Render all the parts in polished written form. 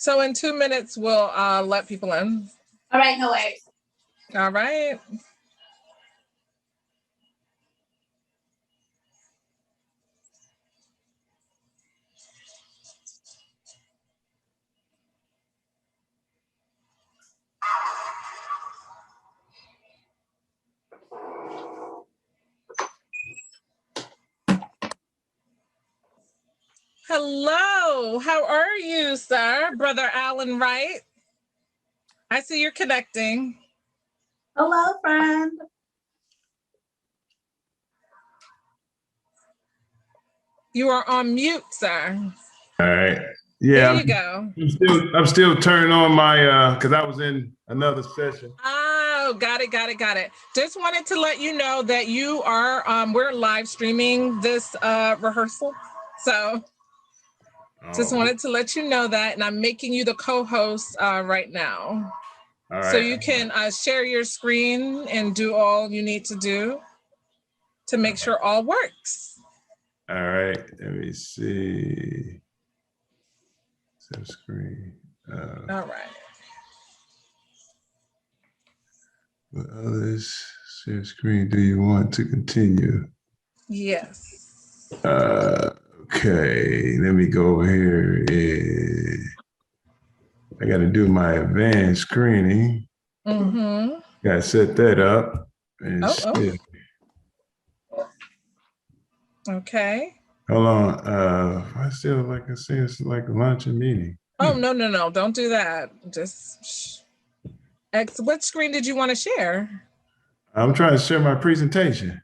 So in 2 minutes, we'll let people in. All right, no worries. All right. Hello, how are you, sir? Brother Alan Wright. I see you're connecting. Hello, friend. You are on mute, sir. All right. Yeah. There you go. I'm still turning on my, because I was in another session. Oh, got it. Just wanted to let you know that you are, we're live streaming this rehearsal. So just wanted to let you know that, and I'm making you the co-host right now. All right. So you can share your screen and do all you need to do to make sure all works. All right. Let me see. Share screen. All right. What others share screen do you want to continue? Yes. Okay. Let me go over here. I got to do my advanced screening. Mm-hmm. Got to set that up. And Okay. hold on. I still like I say it's like a launching meeting. Oh, no. Don't do that. Just what screen did you want to share? I'm trying to share my presentation.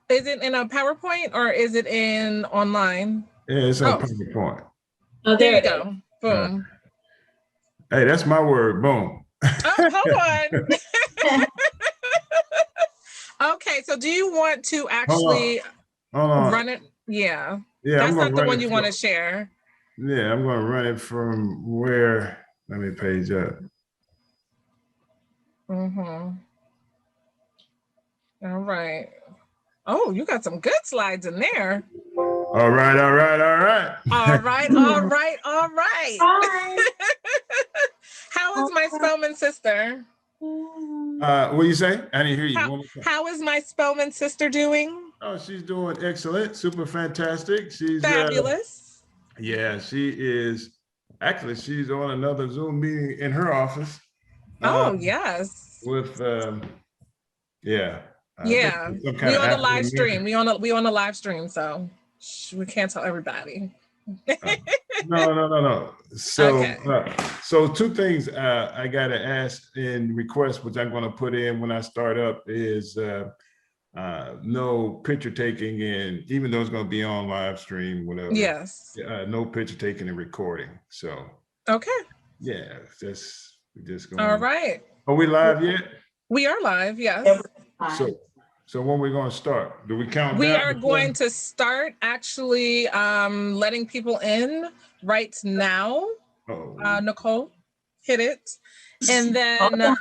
Is it in a PowerPoint or is it in online? Yeah, it's on PowerPoint. Oh, there you go. Boom. Hey, that's my word. Boom. Oh, hold on. Okay, so do you want to actually hold on. run it? Yeah. Yeah, that's not the one you want to share. Yeah, I'm going to run it from where? Let me page up. Mm-hmm. All right. Oh, you got some good slides in there. All right. All right. How is my Spelman sister? What do you say? I didn't hear you. How is my Spelman sister doing? Oh, she's doing excellent. Super fantastic. She's fabulous. Yeah, she is. Actually, she's on another Zoom meeting in her office. Oh, yes. With, yeah. We on the live stream. We on the live stream, so we can't tell everybody. No. So two things I got to ask in request, which I'm going to put in when I start up, is no picture taking, and even though it's going to be on live stream, whatever. Yes. No picture taking and recording. So. Okay. Yeah, just going. All right. Are we live yet? We are live. Yes. So when we're going to start? Do we count down? We are going to start actually letting people in right now. Nicole, hit it. And then,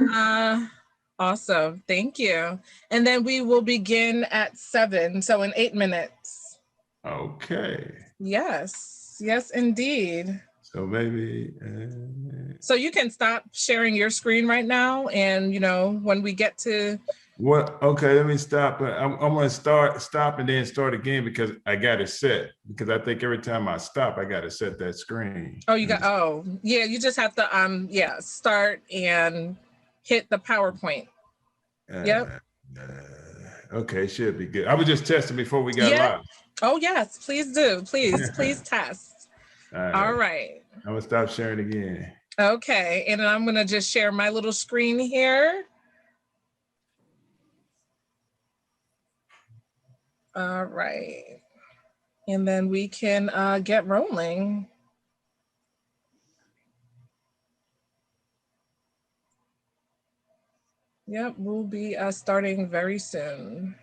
awesome. Thank you. And then we will begin at 7. So in 8 minutes. Okay. Yes, indeed. So maybe. So you can stop sharing your screen right now. And, when we get to. What? Okay, let me stop. I'm going to stop and then start again because I got it set. Because I think every time I stop, I got to set that screen. Oh, yeah. You just have to, start and hit the PowerPoint. Yep. Okay, should be good. I was just testing before we got live. Oh, yes, please do. Please test. All right. I'm going to stop sharing again. Okay, and I'm going to just share my little screen here. All right. And then we can get rolling. Yep, we'll be starting very soon.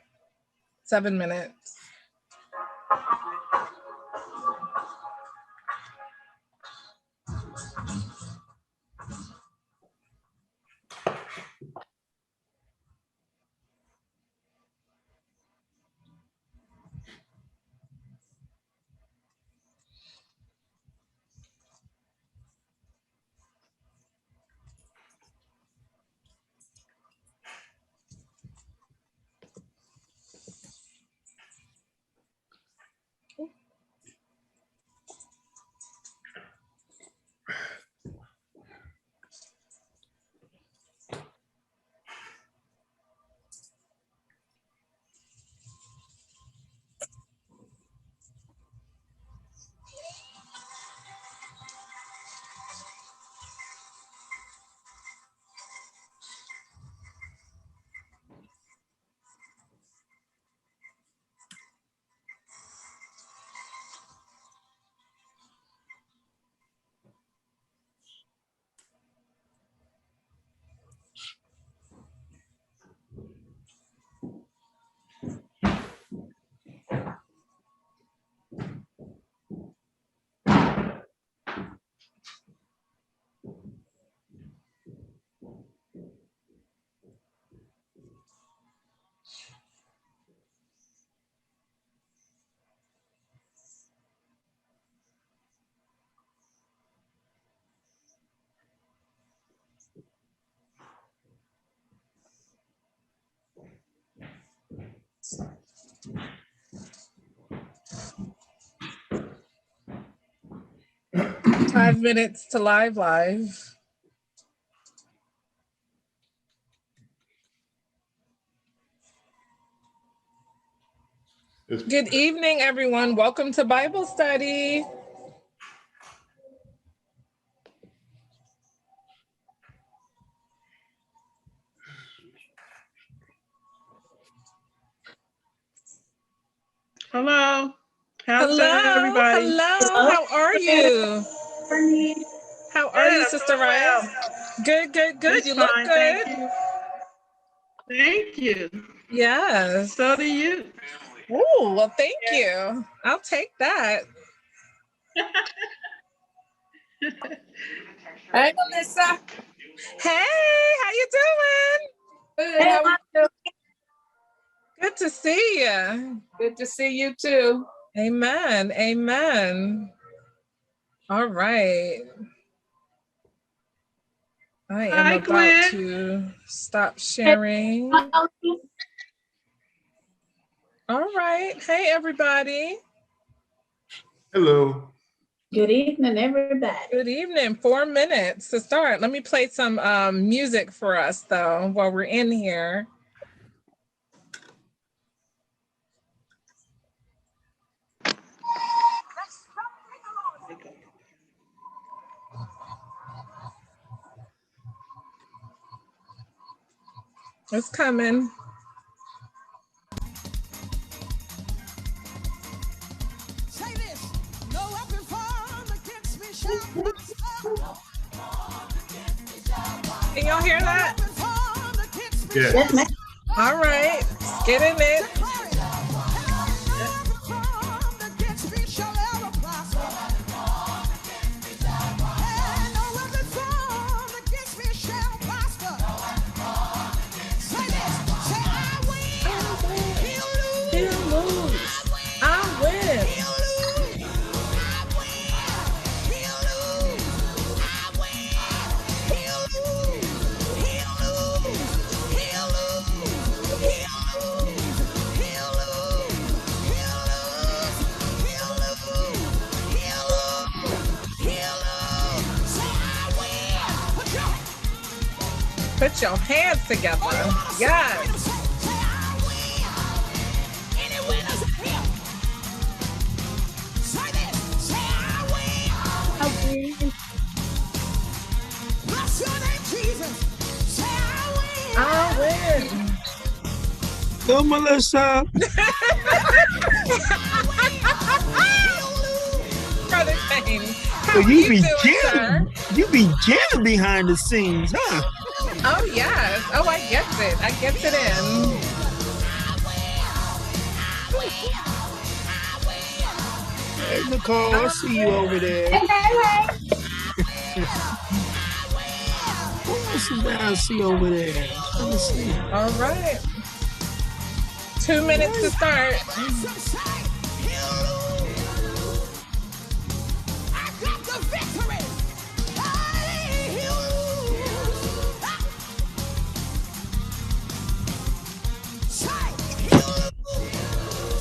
7 minutes. 5 minutes to live. Good evening, everyone. Welcome to Bible study. Hello. How's everybody? Hello. How are you? How are you, Sister Rice? Good. Just you look fine, good. Thank you. Yes. So do you. Oh, well, thank you. I'll take that. Hey, Melissa. Hey, how you doing? Good. How are you? Good to see you. Good to see you too. Amen. All right. I am Hi, about Gwen. to stop sharing. All right. Hey, everybody. Hello. Good evening, everybody. Good evening. 4 minutes to start. Let me play some music for us, though, while we're in here. It's coming. Say this, no weapon formed against me shall prosper. Can y'all hear that? No weapon formed against me Yeah. shall All right. Let's get in it. declare it. No weapon formed against me shall ever prosper. And no weapon formed against me shall prosper. Say this, say I win. He'll lose. I win. He'll lose. I win. He'll lose. I win. He'll lose. He'll lose. He'll lose. He'll lose. He'll lose. He'll lose. He'll lose. He'll lose. He'll lose. Say I win. Put your hands together. Yes. Say I win. Any winners in here? Say this. Say I win. Bless your name, Jesus. Say I win. I win. Go, Melissa. Brother James. How Well, are you you be doing, sir? jamming. You be jamming behind the scenes, huh? Oh, yes. Oh, I get it. I get it in. Hey, Nicole, I see you over there. Who else is that I see over there? Let me see. All right. 2 minutes to start. I got the victory.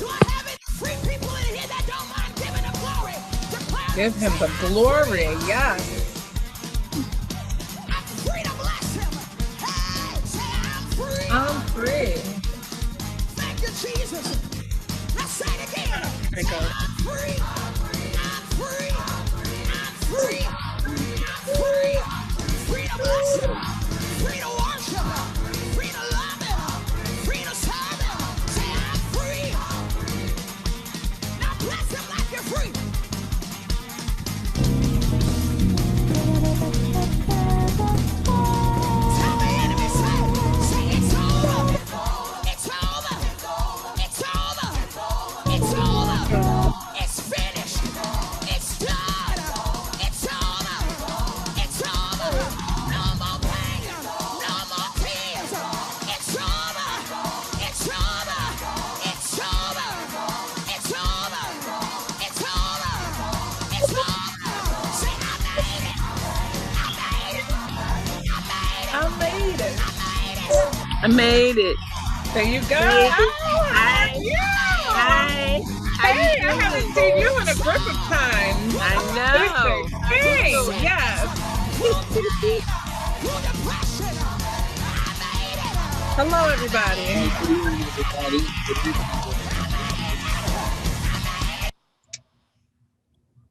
Do I have any free people in here that don't mind giving him glory? Give him the glory. Yes. I'm free to bless him. Hey, say I'm free. I'm free. Thank you, Jesus. Let's say it again. There you go. I'm free. I'm free. I'm free. I'm free. Free to bless him. Free to worship him. Free to love him. Free to serve him. Say I'm free. Now bless him like you're free. Tell the enemy, say it's over. It's over. It's over. It's over. It's finished. It's done. It's over. It's over. No more pain. No more tears. It's over. It's over. It's over. It's over. It's over. It's over. Say I made it. I made it. I made it. I made it. I made it. There you go. Oh, Hi. yeah. Hi. Hey, I haven't seen you in a grip of time. I know. Hey, yes. Hello, everybody.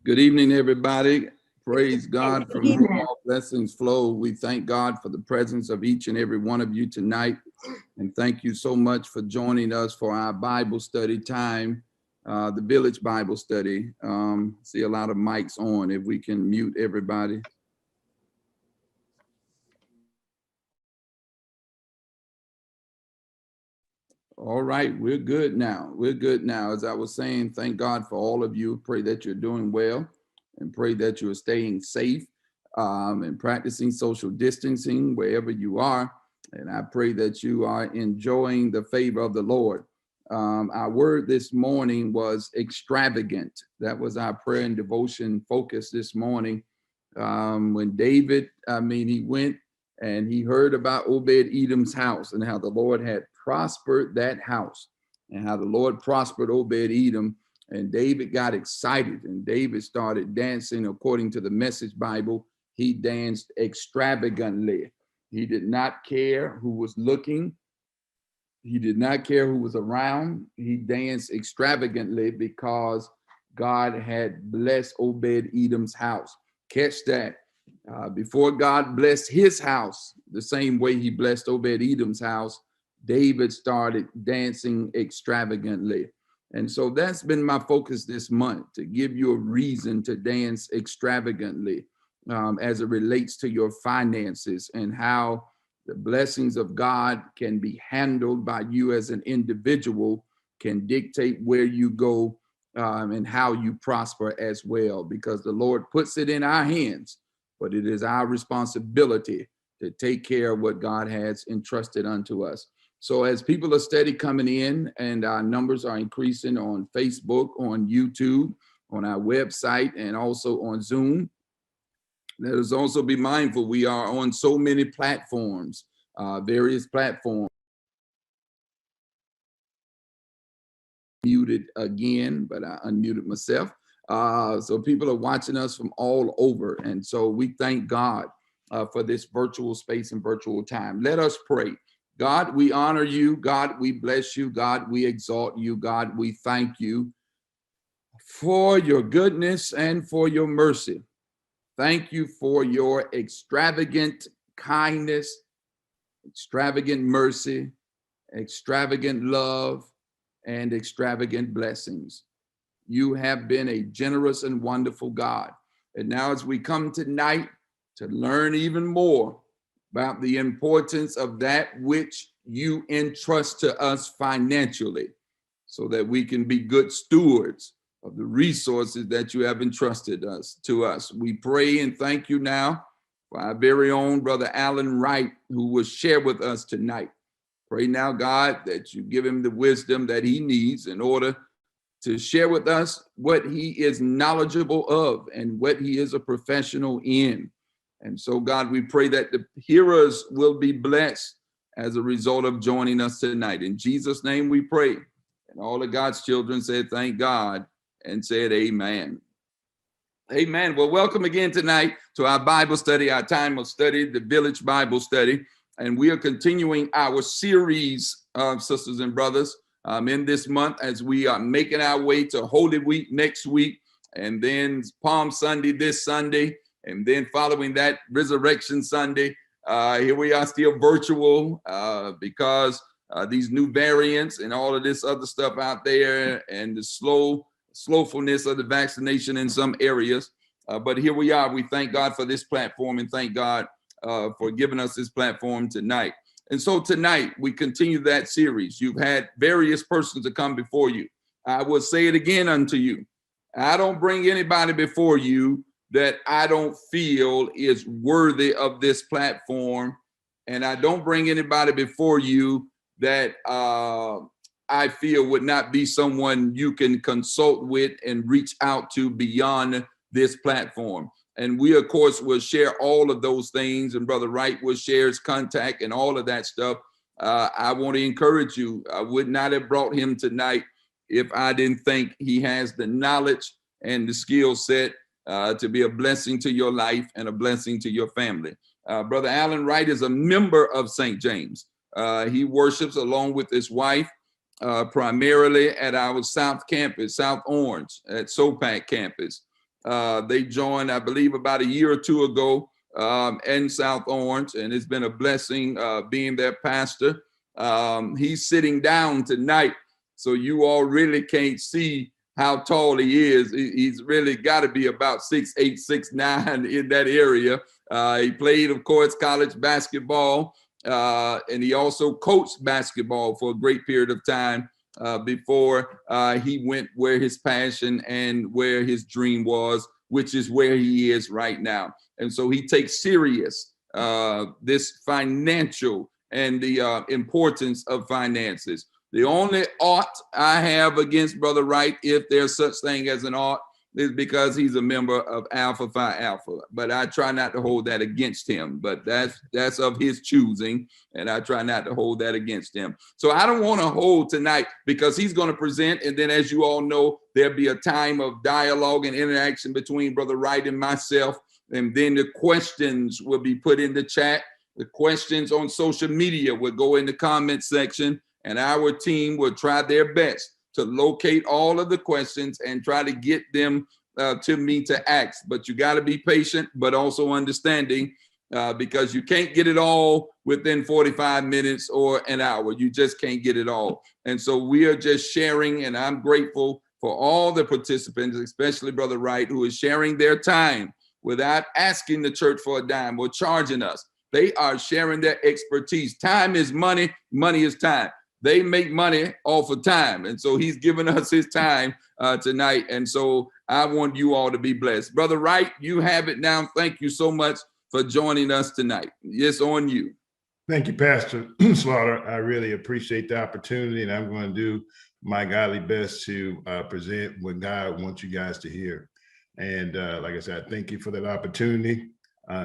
Good evening, everybody. Praise God. From whom all blessings flow. We thank God for the presence of each and every one of you tonight. And thank you so much for joining us for our Bible study time, the Village Bible Study. See a lot of mics on. If we can mute everybody. All right, we're good now. We're good now. As I was saying, thank God for all of you. Pray that you're doing well and pray that you're staying safe and practicing social distancing wherever you are. And I pray that you are enjoying the favor of the Lord. Our word this morning was extravagant. That was our prayer and devotion focus this morning. When David, he went and he heard about Obed-Edom's house and how the Lord had prospered that house and how the Lord prospered Obed-Edom. And David got excited and David started dancing. According to the Message Bible, he danced extravagantly. He did not care who was looking. He did not care who was around. He danced extravagantly because God had blessed Obed-Edom's house. Catch that. Before God blessed his house, the same way he blessed Obed-Edom's house, David started dancing extravagantly. And so that's been my focus this month, to give you a reason to dance extravagantly as it relates to your finances and how the blessings of God can be handled by you as an individual, can dictate where you go and how you prosper as well, because the Lord puts it in our hands, but it is our responsibility to take care of what God has entrusted unto us. So as people are steady coming in and our numbers are increasing on Facebook, on YouTube, on our website, and also on Zoom, let us also be mindful we are on so many platforms, various platforms. Muted again, but I unmuted myself. So people are watching us from all over. And so we thank God for this virtual space and virtual time. Let us pray. God, we honor you. God, we bless you. God, we exalt you. God, we thank you for your goodness and for your mercy. Thank you for your extravagant kindness, extravagant mercy, extravagant love, and extravagant blessings. You have been a generous and wonderful God. And now as we come tonight to learn even more about the importance of that which you entrust to us financially, so that we can be good stewards of the resources that you have entrusted to us. We pray and thank you now for our very own brother Alan Wright, who will share with us tonight. Pray now, God, that you give him the wisdom that he needs in order to share with us what he is knowledgeable of and what he is a professional in. And so, God, we pray that the hearers will be blessed as a result of joining us tonight. In Jesus' name we pray. And all of God's children said, thank God, and said, amen. Amen. Well, welcome again tonight to our Bible study, our time of study, the Village Bible Study. And we are continuing our series of sisters and brothers in this month as we are making our way to Holy Week next week, and then Palm Sunday this Sunday, and then following that Resurrection Sunday. Here we are still virtual because these new variants and all of this other stuff out there and the slowfulness of the vaccination in some areas. But here we are. We thank God for this platform and thank God for giving us this platform tonight. And so tonight we continue that series. You've had various persons to come before you. I will say it again unto you. I don't bring anybody before you that I don't feel is worthy of this platform. And I don't bring anybody before you that I feel would not be someone you can consult with and reach out to beyond this platform. And we, of course, will share all of those things. And Brother Wright will share his contact and all of that stuff. I want to encourage you. I would not have brought him tonight if I didn't think he has the knowledge and the skill set to be a blessing to your life and a blessing to your family. Brother Alan Wright is a member of St. James. He worships along with his wife, primarily at our South Campus, South Orange, at SOPAC campus. They joined, I believe, about a year or two ago in South Orange, and it's been a blessing being their pastor. He's sitting down tonight, so you all really can't see how tall he is. He's really got to be about 6'8", 6'9" in that area. He played, of course, college basketball, and he also coached basketball for a great period of time before he went where his passion and where his dream was, which is where he is right now. And so he takes serious this financial and the importance of finances. The only ought I have against Brother Wright, if there's such thing as an ought, is because he's a member of Alpha Phi Alpha. But I try not to hold that against him. But that's of his choosing, and I try not to hold that against him. So I don't want to hold tonight because he's going to present, and then as you all know, there'll be a time of dialogue and interaction between Brother Wright and myself, and then the questions will be put in the chat. The questions on social media will go in the comment section, and our team will try their best to locate all of the questions and try to get them to me to ask. But you got to be patient, but also understanding, because you can't get it all within 45 minutes or an hour. You just can't get it all. And so we are just sharing, and I'm grateful for all the participants, especially Brother Wright, who is sharing their time without asking the church for a dime or charging us. They are sharing their expertise. Time is money, money is time. They make money off of time. And so he's given us his time tonight. And so I want you all to be blessed. Brother Wright, you have it now. Thank you so much for joining us tonight. Yes, on you. Thank you, Pastor Slaughter. I really appreciate the opportunity, and I'm going to do my godly best to present what God wants you guys to hear. And like I said, thank you for that opportunity.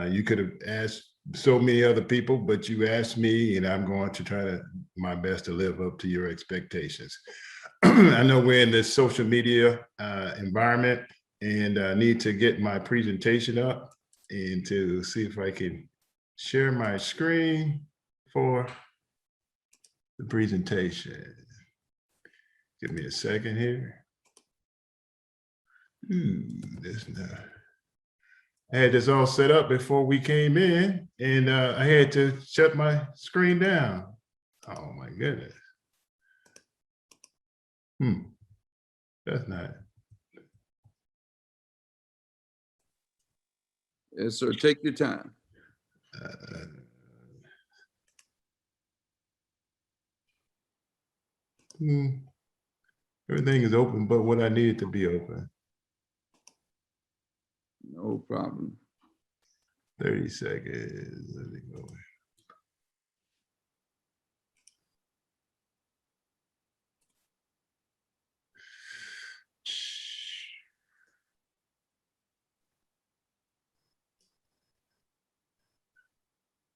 You could have asked so many other people, but you asked me, and I'm going to try my best to live up to your expectations. I know we're in this social media environment, and I need to get my presentation up and to see if I can share my screen for the presentation. Give me a second here. This not. I had this all set up before we came in, and I had to shut my screen down. Oh my goodness. That's not. Yes, sir. Take your time. Everything is open, but what I needed to be open. No problem. 30 seconds. Let me go.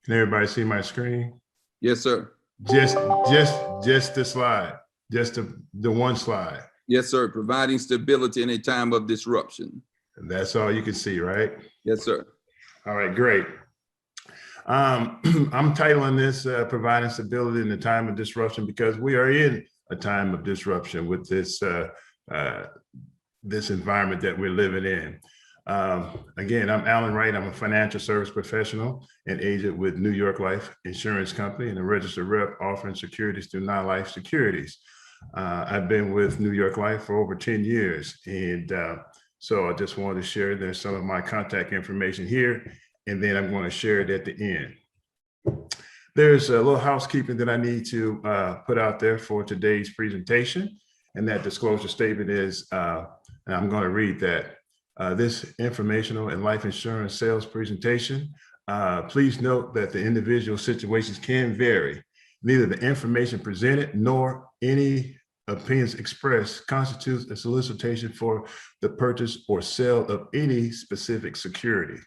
Can everybody see my screen? Yes, sir. Just the slide, just the one slide. Yes, sir. Providing stability in a time of disruption. And that's all you can see, right? Yes, sir. All right, great. I'm titling this Providing Stability in a Time of Disruption, because we are in a time of disruption with this this environment that we're living in. Again, I'm Alan Wright. I'm a financial service professional and agent with New York Life Insurance Company and a registered rep offering securities through non-life securities. I've been with New York Life for over 10 years. And so I just wanted to share there's some of my contact information here, and then I'm going to share it at the end. There's a little housekeeping that I need to put out there for today's presentation. And that disclosure statement is, and I'm going to read that. This informational and life insurance sales presentation, please note that the individual situations can vary. Neither the information presented nor any opinions expressed constitutes a solicitation for the purchase or sale of any specific security.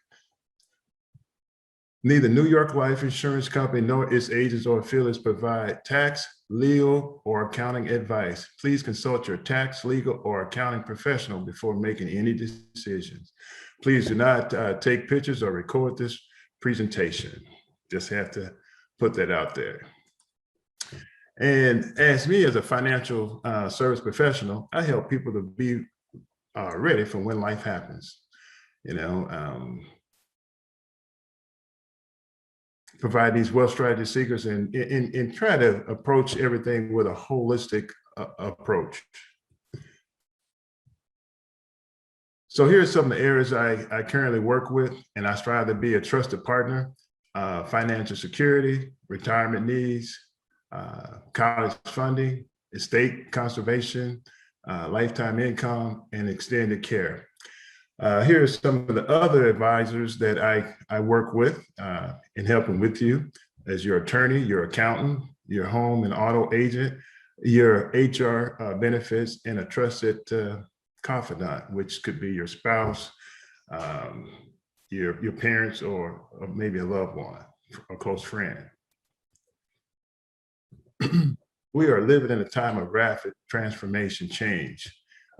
Neither New York Life Insurance Company nor its agents or affiliates provide tax, legal, or accounting advice. Please consult your tax, legal, or accounting professional before making any decisions. Please do not take pictures or record this presentation. Just have to put that out there. And as me as a financial service professional, I help people to be ready for when life happens. You know, provide these wealth strategy seekers and try to approach everything with a holistic approach. So here's some of the areas I currently work with, and I strive to be a trusted partner: financial security, retirement needs, college funding, estate conservation, lifetime income, and extended care. Here are some of the other advisors that I work with in helping with you as your attorney, your accountant, your home and auto agent, your HR benefits, and a trusted confidant, which could be your spouse, your parents, or maybe a loved one, a close friend. We are living in a time of rapid transformation change.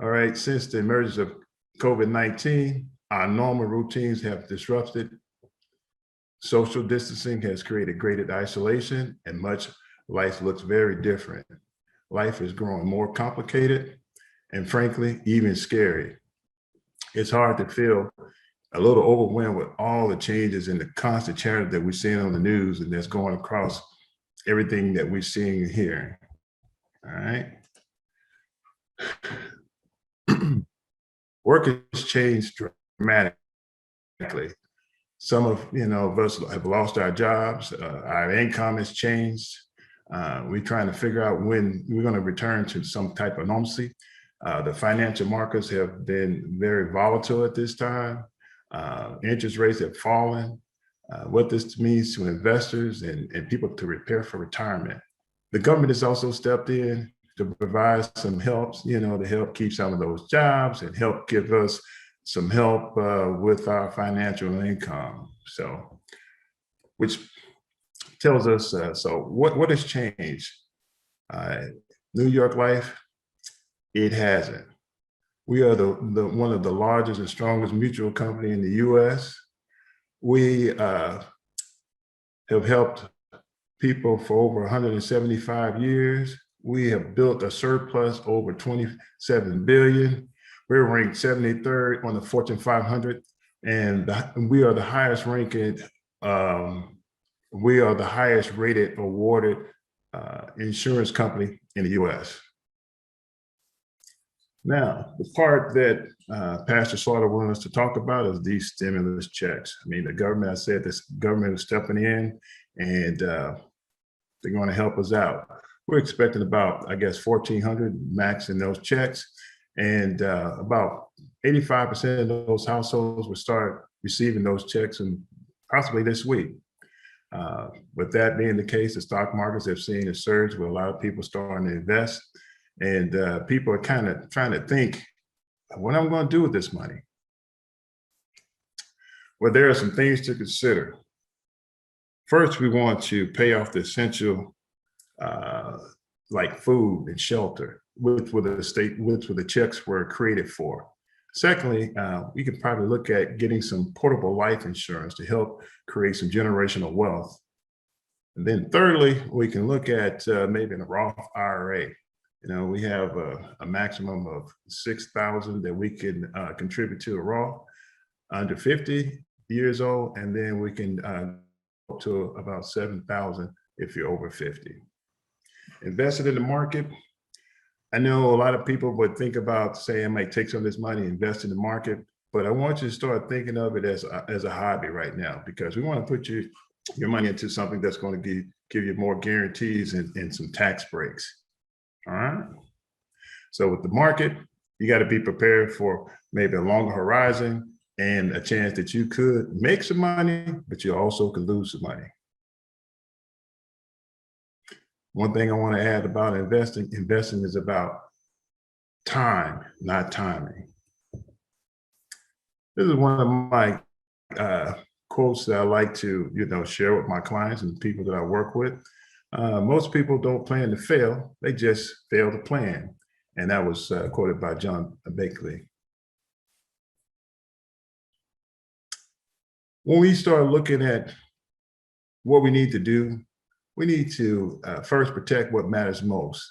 All right, since the emergence of COVID-19, our normal routines have disrupted. Social distancing has created greater isolation, and much life looks very different. Life is growing more complicated and, frankly, even scary. It's hard to feel a little overwhelmed with all the changes and the constant chatter that we're seeing on the news and that's going across everything that we're seeing and hearing. All right. Work has changed dramatically. Some of us have lost our jobs. Our income has changed. We're trying to figure out when we're going to return to some type of normalcy. The financial markets have been very volatile at this time. Interest rates have fallen. What this means to investors and people to prepare for retirement. The government has also stepped in to provide some help, to help keep some of those jobs and help give us some help with our financial income. So, which tells us, so what has changed? New York Life, it hasn't. We are one of the largest and strongest mutual company in the US. We have helped people for over 175 years. We have built a surplus over 27 billion. We're ranked 73rd on the Fortune 500, and we are the highest ranking, we are the highest rated awarded insurance company in the US. Now, the part that Pastor Slaughter wanted us to talk about is these stimulus checks. I mean, the government, I said this government is stepping in and they're going to help us out. We're expecting about, I guess, 1,400 max in those checks. And about 85% of those households will start receiving those checks and possibly this week. With that being the case, the stock markets have seen a surge where a lot of people starting to invest. And people are kind of trying to think, what am I going to do with this money? Well, there are some things to consider. First, we want to pay off the essential, like food and shelter, which the checks were created for. Secondly, we could probably look at getting some portable life insurance to help create some generational wealth. And then thirdly, we can look at maybe a Roth IRA. We have a maximum of 6,000 that we can contribute to a Roth under 50 years old, and then we can go up to about 7,000 if you're over 50. Invested in the market. I know a lot of people would think about saying, I might take some of this money, invest in the market, but I want you to start thinking of it as a hobby right now, because we want to put your money into something that's going to give you more guarantees and some tax breaks. All right. So with the market, you got to be prepared for maybe a longer horizon and a chance that you could make some money, but you also could lose some money. One thing I want to add about investing is about time, not timing. This is one of my quotes that I like to, share with my clients and people that I work with. Most people don't plan to fail. They just fail to plan. And that was quoted by John Bakley. When we start looking at what we need to do, we need to first protect what matters most.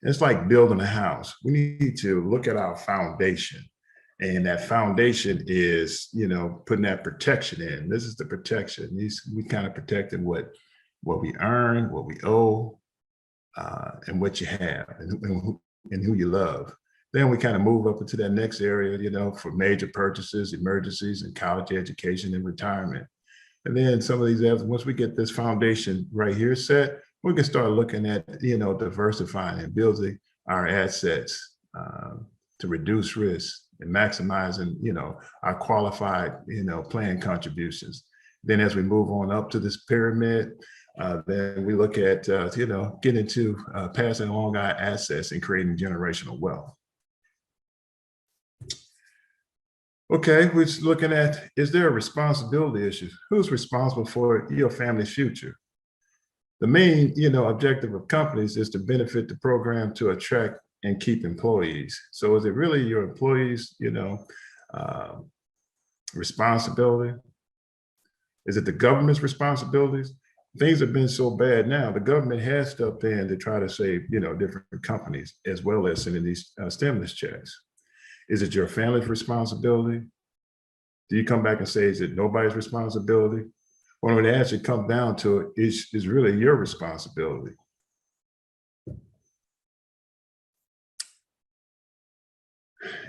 It's like building a house. We need to look at our foundation. And that foundation is, putting that protection in. This is the protection. We kind of protecting what we earn, what we owe, and what you have, and who you love. Then we kind of move up into that next area, for major purchases, emergencies, and college education and retirement. And then some of these, once we get this foundation right here set, we can start looking at, diversifying and building our assets to reduce risk and maximizing, our qualified, plan contributions. Then as we move on up to this pyramid, then we look at, getting into passing along our assets and creating generational wealth. Okay, we're just looking at, is there a responsibility issue? Who's responsible for your family's future? The main, objective of companies is to benefit the program to attract and keep employees. So is it really your employees, responsibility? Is it the government's responsibilities? Things have been so bad now, the government has stepped in to try to save, different companies, as well as sending these stimulus checks. Is it your family's responsibility? Do you come back and say, is it nobody's responsibility? Well, when it actually comes down to it, it's really your responsibility.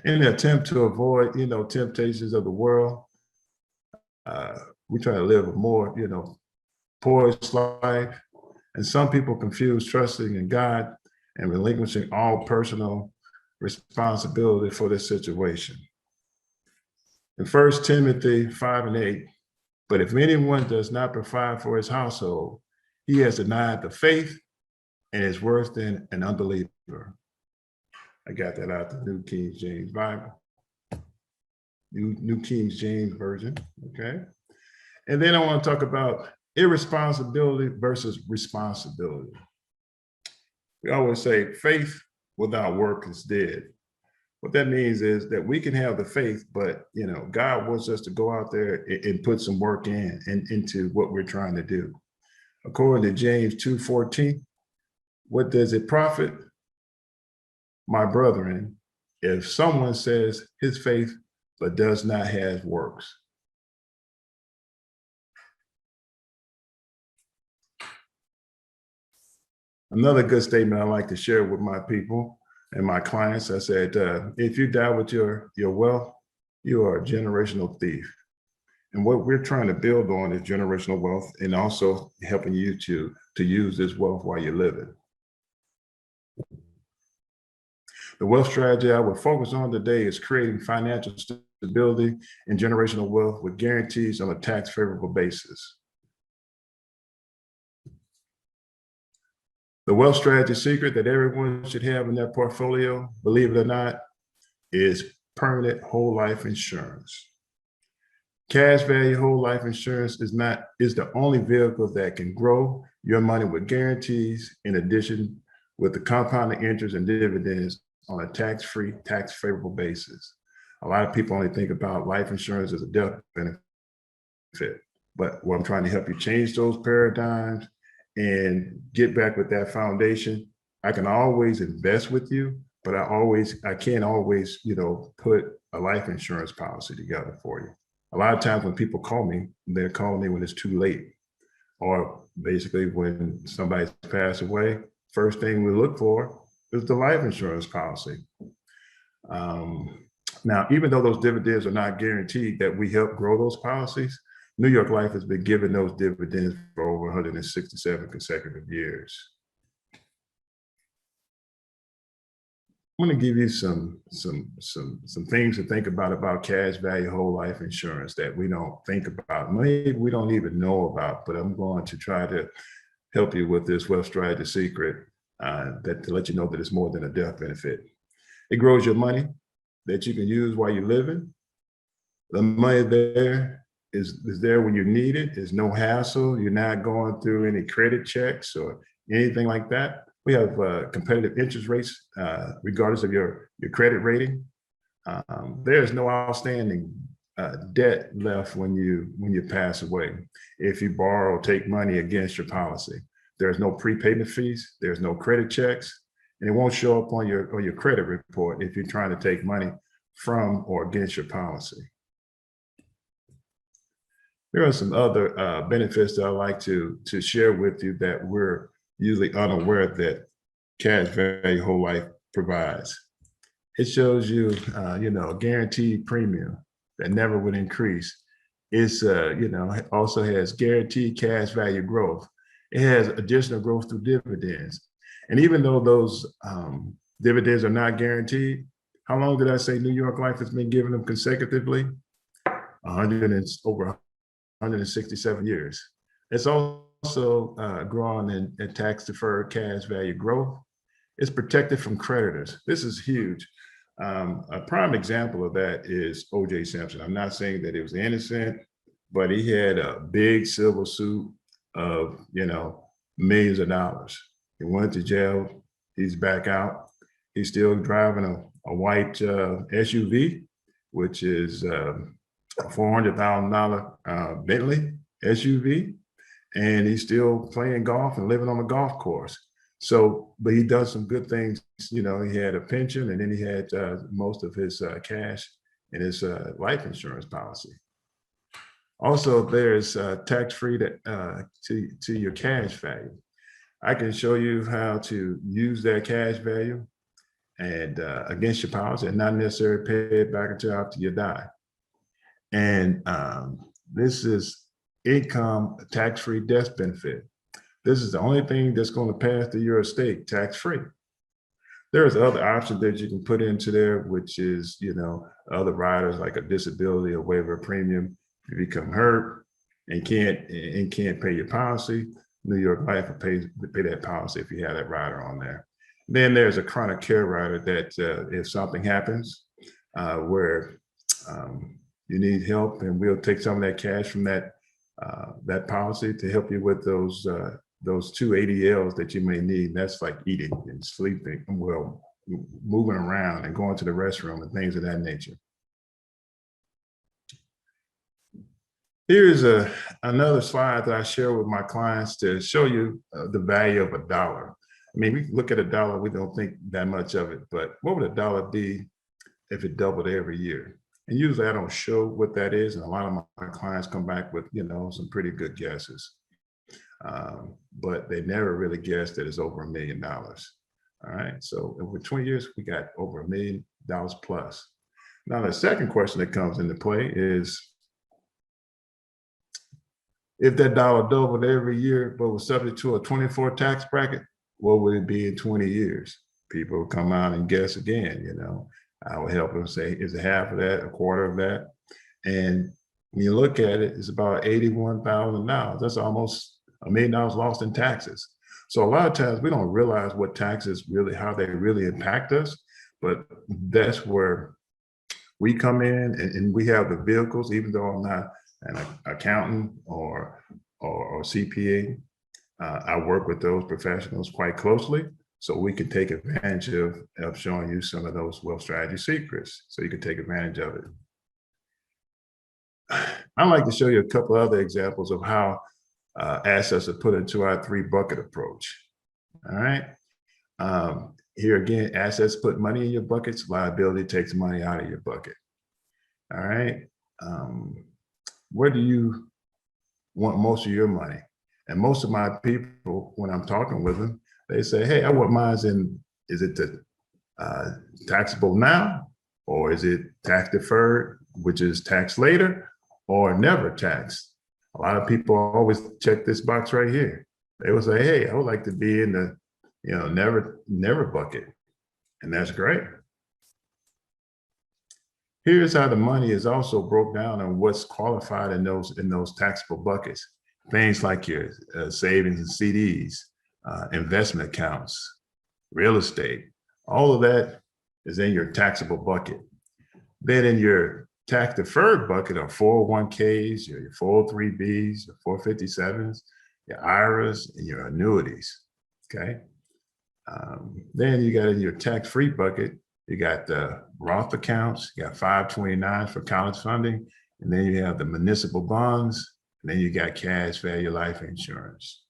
In the attempt to avoid, temptations of the world, we try to live a more, poised life. And some people confuse trusting in God and relinquishing all personal responsibility for this situation. In 1 Timothy 5:8, but if anyone does not provide for his household, he has denied the faith and is worse than an unbeliever. I got that out the New King James Bible, New King James Version, okay? And then I want to talk about irresponsibility versus responsibility. We always say faith without work is dead. What that means is that we can have the faith, but God wants us to go out there and put some work into what we're trying to do. According to James 2:14, what does it profit, my brethren, if someone says his faith but does not have works? Another good statement I like to share with my people and my clients, I said, if you die with your wealth, you are a generational thief. And what we're trying to build on is generational wealth, and also helping you to use this wealth while you're living. The wealth strategy I would focus on today is creating financial stability and generational wealth with guarantees on a tax favorable basis. The wealth strategy secret that everyone should have in their portfolio, believe it or not, is permanent whole life insurance. Cash value whole life insurance is the only vehicle that can grow your money with guarantees, in addition with the compounding interest and dividends on a tax-free, tax-favorable basis. A lot of people only think about life insurance as a death benefit, but what I'm trying to help you change those paradigms and get back with that foundation. I can always invest with you, but I can't always, put a life insurance policy together for you. A lot of times when people call me, they're calling me when it's too late, or basically when somebody's passed away. First thing we look for is the life insurance policy. Now, even though those dividends are not guaranteed that we help grow those policies, New York Life has been giving those dividends for over 167 consecutive years. I'm going to give you some things to think about cash value whole life insurance that we don't think about. Maybe we don't even know about, but I'm going to try to help you with this wealth strategy secret to let you know that it's more than a death benefit. It grows your money that you can use while you're living. The money there is there when you need it. There's no hassle. You're not going through any credit checks or anything like that. We have competitive interest rates regardless of your credit rating. There's no outstanding debt left when you pass away. If you borrow or take money against your policy, there's no prepayment fees. There's no credit checks, and it won't show up on your credit report if you're trying to take money from or against your policy. There are some other benefits that I'd like to share with you that we're usually unaware that cash value whole life provides. It shows you, a guaranteed premium that never would increase. It's, also has guaranteed cash value growth. It has additional growth through dividends. And even though those dividends are not guaranteed, how long did I say New York Life has been giving them consecutively? Over 167 years. It's also grown in tax-deferred cash value growth. It's protected from creditors. This is huge. A prime example of that is O.J. Simpson. I'm not saying that he was innocent, but he had a big civil suit of, millions of dollars. He went to jail. He's back out. He's still driving a white SUV, which is a $400,000 Bentley SUV, and he's still playing golf and living on the golf course. So, but he does some good things. He had a pension, and then he had most of his cash in his life insurance policy. Also, there's tax-free to your cash value. I can show you how to use that cash value and against your policy and not necessarily pay it back until after you die. And this is income tax-free death benefit. This is the only thing that's going to pass through your estate tax-free. There's other options that you can put into there, which is, other riders like a disability or waiver of premium. If you become hurt and can't pay your policy, New York Life will pay that policy if you have that rider on there. Then there's a chronic care rider that if something happens where you need help, and we'll take some of that cash from that policy to help you with those 2 ADLs that you may need. That's like eating and sleeping, moving around and going to the restroom and things of that nature. Here's another slide that I share with my clients to show you the value of $1. I mean, we look at $1, we don't think that much of it, but what would $1 be if it doubled every year? And usually I don't show what that is, and a lot of my clients come back with, some pretty good guesses. But they never really guessed that it's over $1 million. All right, so over 20 years, we got over $1 million plus. Now, the second question that comes into play is, if that dollar doubled every year, but was subject to a 24 tax bracket, what would it be in 20 years? People will come out and guess again, I will help them say, is it half of that, a quarter of that? And when you look at it, it's about $81,000. That's almost $1 million lost in taxes. So a lot of times we don't realize what taxes really, how they really impact us, but that's where we come in and we have the vehicles, even though I'm not an accountant or CPA, I work with those professionals quite closely, so we can take advantage of showing you some of those wealth strategy secrets, so you can take advantage of it. I'd like to show you a couple other examples of how assets are put into our 3-bucket approach. All right. Here again, assets put money in your buckets, liability takes money out of your bucket. All right. Where do you want most of your money? And most of my people, when I'm talking with them, they say, hey, I want mine in, is it taxable now, or is it tax deferred, which is taxed later, or never taxed? A lot of people always check this box right here. They will say, hey, I would like to be in the never bucket. And that's great. Here's how the money is also broke down on what's qualified in those taxable buckets. Things like your savings and CDs, investment accounts, real estate, all of that is in your taxable bucket. Then in your tax deferred bucket are 401ks, your 403bs, your 457s, your IRAs, and your annuities. Okay. Then you got in your tax-free bucket, you got the Roth accounts, you got 529 for college funding, and then you have the municipal bonds, and then you got cash value life insurance.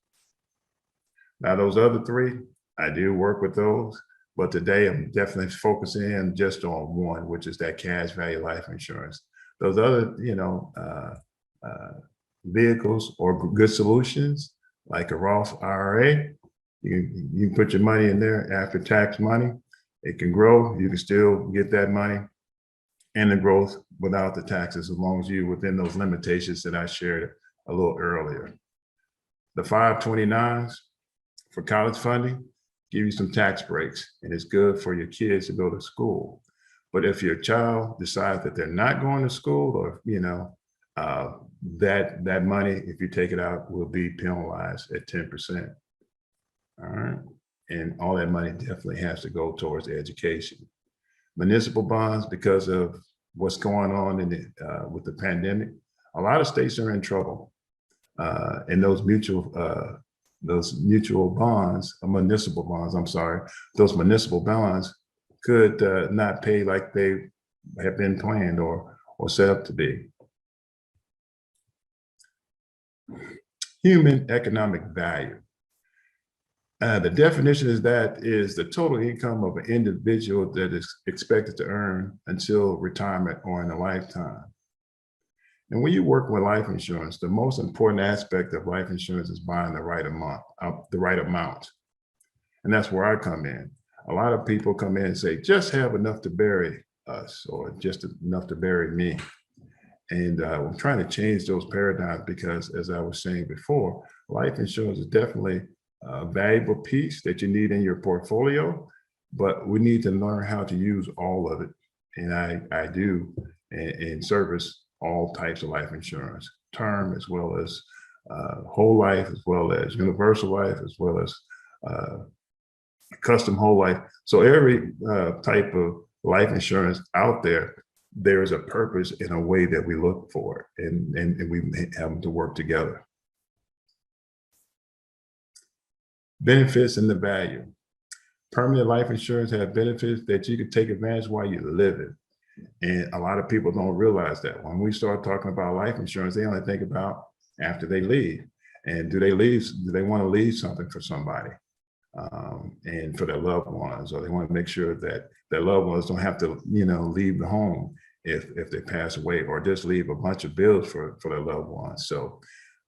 Now, those other three, I do work with those, but today I'm definitely focusing in just on one, which is that cash value life insurance. Those other, vehicles or good solutions like a Roth IRA, you can put your money in there after tax money. It can grow. You can still get that money and the growth without the taxes, as long as you're within those limitations that I shared a little earlier. The 529s for college funding give you some tax breaks, and it's good for your kids to go to school. But if your child decides that they're not going to school, or that money, if you take it out, will be penalized at 10%. All right, and all that money definitely has to go towards education. Municipal bonds, because of what's going on with the pandemic, a lot of states are in trouble, and those municipal bonds could not pay like they have been planned or set up to be. Human economic value. The definition is the total income of an individual that is expected to earn until retirement or in a lifetime. And when you work with life insurance, the most important aspect of life insurance is buying the right amount. And that's where I come in. A lot of people come in and say, just have enough to bury us, or just enough to bury me. And we're trying to change those paradigms, because as I was saying before, life insurance is definitely a valuable piece that you need in your portfolio, but we need to learn how to use all of it. And I do, and service all types of life insurance, term as well as whole life, as well as universal life, as well as custom whole life. So every type of life insurance out there, there is a purpose in a way that we look for, and we have them to work together. Benefits and the value. Permanent life insurance have benefits that you can take advantage while you're living. And a lot of people don't realize that. When we start talking about life insurance, they only think about after they leave. And do they want to leave something for somebody, and for their loved ones, or they want to make sure that their loved ones don't have to, leave the home if they pass away, or just leave a bunch of bills for their loved ones. So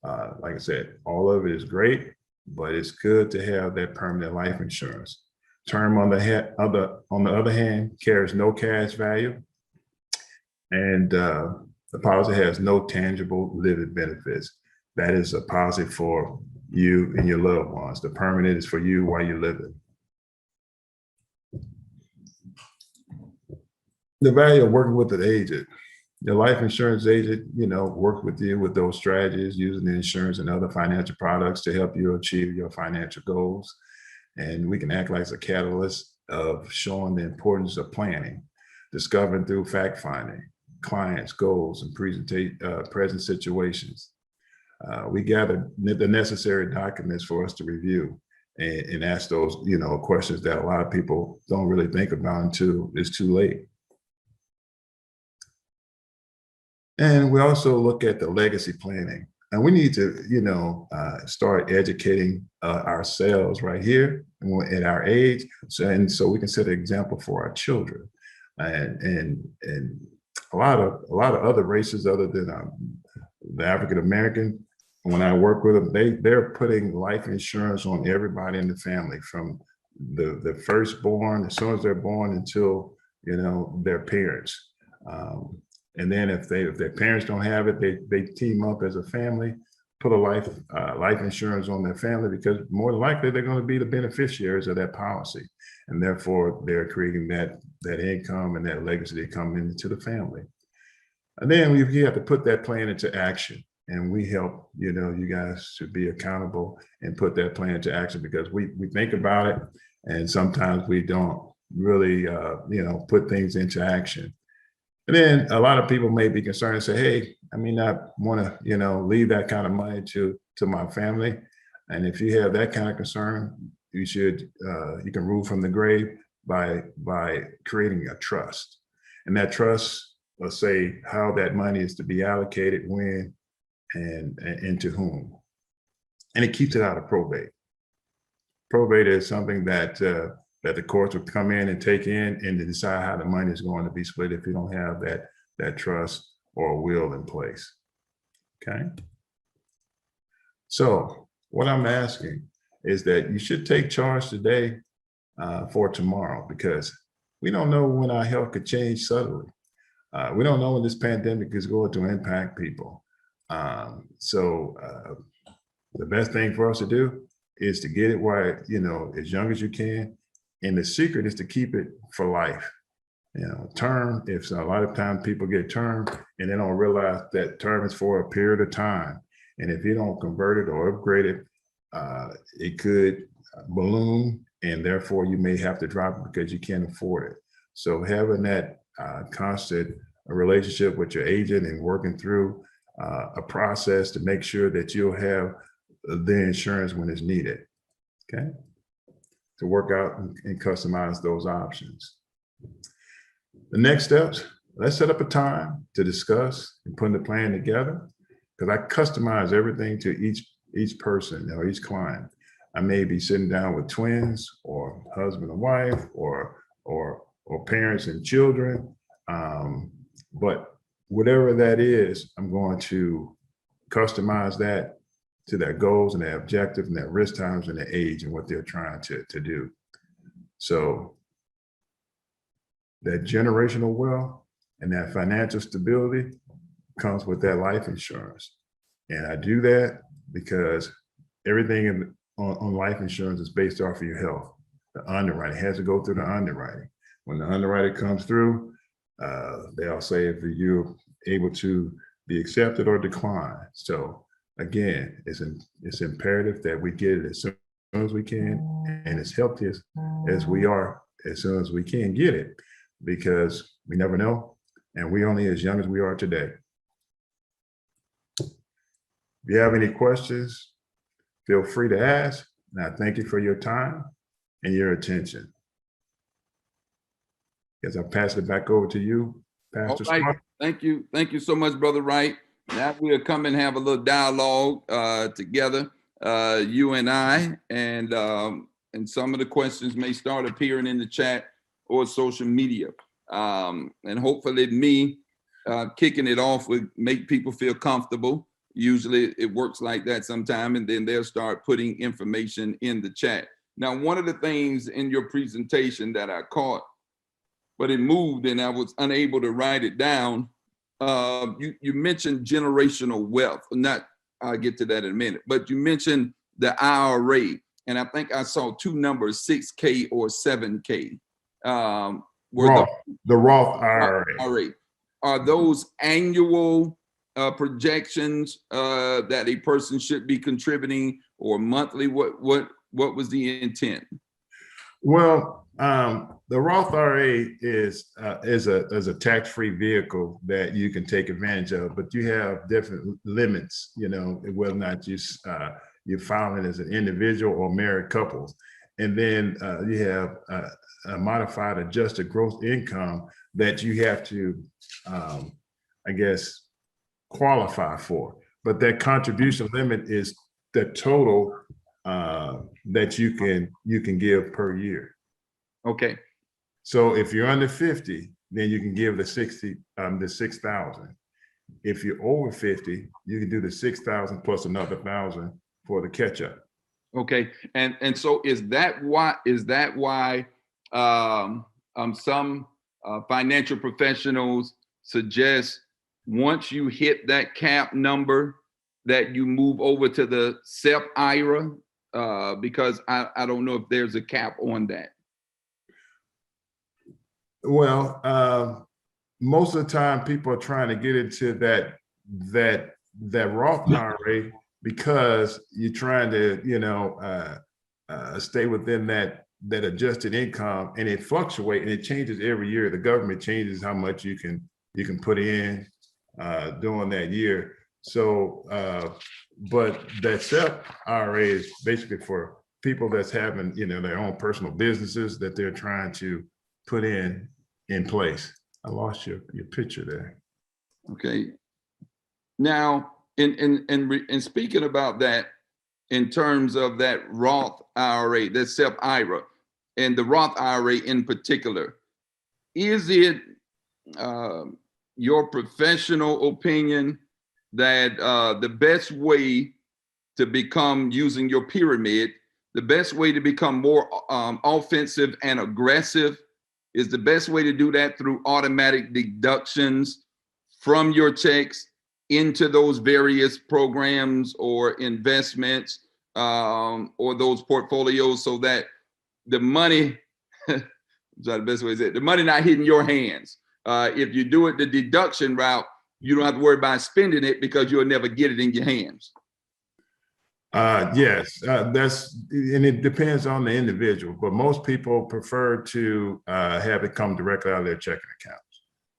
like I said, all of it is great, but it's good to have that permanent life insurance. Term, on the other hand, carries no cash value, and the policy has no tangible living benefits. That is a policy for you and your loved ones. The permanent is for you while you're living. The value of working with an agent. Your life insurance agent, work with you with those strategies, using the insurance and other financial products to help you achieve your financial goals. And we can act like a catalyst of showing the importance of planning, discovering through fact-finding, clients' goals, and present situations. We gather the necessary documents for us to review and ask those, questions that a lot of people don't really think about until it's too late. And we also look at the legacy planning. And we need to, start educating ourselves right here at our age, so we can set an example for our children, and a lot of other races other than the African American. When I work with them, they're putting life insurance on everybody in the family, from the firstborn, as soon as they're born, until their parents. And then if their parents don't have it, they team up as a family, put a life insurance on their family, because more than likely they're going to be the beneficiaries of that policy, and therefore they're creating that income and that legacy to come into the family. And then you have to put that plan into action, and we help you guys to be accountable and put that plan into action, because we think about it, and sometimes we don't really put things into action. And then a lot of people may be concerned and say, hey, I may not want to, you know, leave that kind of money to my family. And if you have that kind of concern, you should, you can rule from the grave by creating a trust. And that trust will say how that money is to be allocated, when, and to whom. And it keeps it out of probate. Probate is something that the courts will come in and take in and to decide how the money is going to be split if you don't have that trust or will in place. Okay. So what I'm asking is that you should take charge today for tomorrow, because we don't know when our health could change suddenly. We don't know when this pandemic is going to impact people. So the best thing for us to do is to get it while, you know, as young as you can. And the secret is to keep it for life. You know, term, if a lot of times people get term and they don't realize that term is for a period of time. And if you don't convert it or upgrade it, it could balloon, and therefore you may have to drop it because you can't afford it. So having that constant relationship with your agent and working through a process to make sure that you'll have the insurance when it's needed, okay? To work out and customize those options. The next steps, let's set up a time to discuss and put the plan together, because I customize everything to each person or each client. I may be sitting down with twins or husband and wife or parents and children, but whatever that is, I'm going to customize that to their goals and their objectives and their risk times and their age and what they're trying to do. So that generational wealth and that financial stability comes with that life insurance. And I do that because everything on life insurance is based off of your health. The underwriting has to go through the underwriting. When the underwriting comes through, they'll say if you're able to be accepted or declined. So again, it's imperative that we get it as soon as we can and as healthy as we are as soon as we can get it, because we never know, and we only as young as we are today. If you have any questions, feel free to ask, and I thank you for your time and your attention. As I pass it back over to you, Pastor All right. Smart. Thank you. Thank you so much, Brother Wright. Now we'll come and have a little dialogue together, you and I, and some of the questions may start appearing in the chat or social media. And hopefully me kicking it off would make people feel comfortable. Usually it works like that sometime, and then they'll start putting information in the chat. Now, one of the things in your presentation that I caught, but it moved and I was unable to write it down. You mentioned generational wealth. I'll get to that in a minute, but you mentioned the IRA, and I think I saw two numbers, 6K or 7K. The Roth IRA. Are those annual projections that a person should be contributing, or monthly? What was the intent? Well, the Roth IRA is a tax-free vehicle that you can take advantage of, but you have different limits, you know, whether or not you're filing as an individual or married couples. And then you have a modified adjusted gross income that you have to, I guess, qualify for. But that contribution limit is the total that you can give per year. Okay. So if you're under 50, then you can give the 6,000. If you're over 50, you can do the 6,000 plus another 1,000 for the catch up. Okay. And so is that why some financial professionals suggest once you hit that cap number that you move over to the SEP IRA? Because I don't know if there's a cap on that. Well, most of the time people are trying to get into that Roth IRA because you're trying to, you know, stay within that adjusted income, and it fluctuates and it changes every year. The government changes how much you can you can put in during that year. So, but that SEP IRA is basically for people that's having, their own personal businesses that they're trying to put in place. I lost your picture there. Okay. Now, in speaking about that, in terms of that Roth IRA, that SEP IRA, and the Roth IRA in particular, is it your professional opinion that the best way to become, using your pyramid, the best way to become more offensive and aggressive is the best way to do that through automatic deductions from your checks into those various programs or investments or those portfolios, so that the money, the best way is it, the money not hitting your hands. If you do it the deduction route, you don't have to worry about spending it because you'll never get it in your hands. Yes, and it depends on the individual, but most people prefer to have it come directly out of their checking accounts.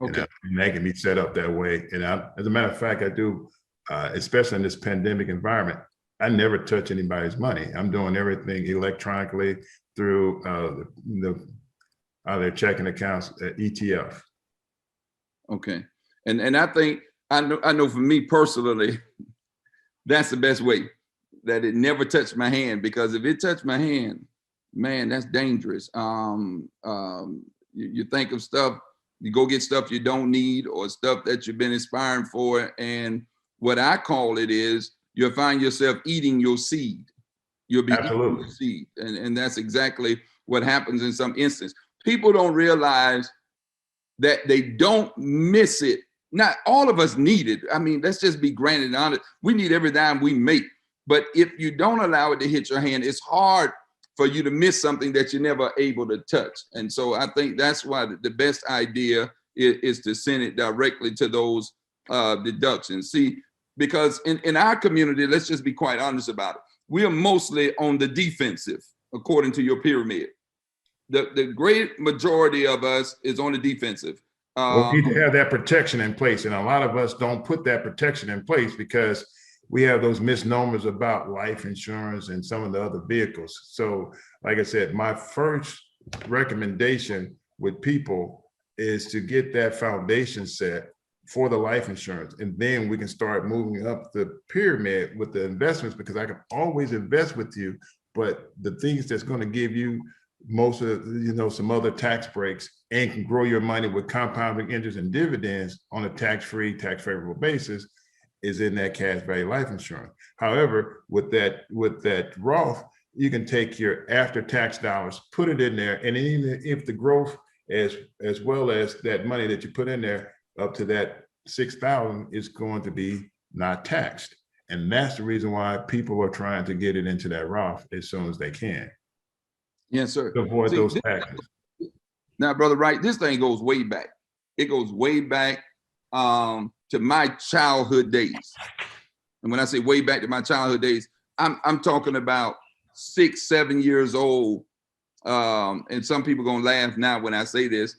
Okay. And that can be set up that way. And as a matter of fact, I do, especially in this pandemic environment, I never touch anybody's money. I'm doing everything electronically through out of their checking accounts at ETF. Okay. And I think, I know for me personally, that's the best way, that it never touched my hand, because if it touched my hand, man, that's dangerous. You think of stuff, you go get stuff you don't need or stuff that you've been aspiring for. And what I call it is, you'll find yourself eating your seed. You'll be eating your seed. And that's exactly what happens in some instance. People don't realize that they don't miss it. Not all of us need it. I mean, let's just be granted and honest. We need every dime we make. But if you don't allow it to hit your hand, it's hard for you to miss something that you're never able to touch. And so I think that's why the best idea is to send it directly to those deductions. See, because in our community, let's just be quite honest about it, we are mostly on the defensive, according to your pyramid. The great majority of us is on the defensive. We need to have that protection in place. And a lot of us don't put that protection in place because we have those misnomers about life insurance and some of the other vehicles. So like I said, my first recommendation with people is to get that foundation set for the life insurance. And then we can start moving up the pyramid with the investments, because I can always invest with you, but the things that's going to give you most of, some other tax breaks and can grow your money with compounding interest and dividends on a tax-free, tax-favorable basis is in that cash value life insurance. However, with that Roth, you can take your after-tax dollars, put it in there, and even if the growth as well as that money that you put in there up to that $6,000 is going to be not taxed. And that's the reason why people are trying to get it into that Roth as soon as they can. Yes, sir. To avoid those taxes. Now, Brother Wright, this thing goes way back. It goes way back to my childhood days. And when I say way back to my childhood days, I'm talking about 6, 7 years old. And some people gonna laugh now when I say this.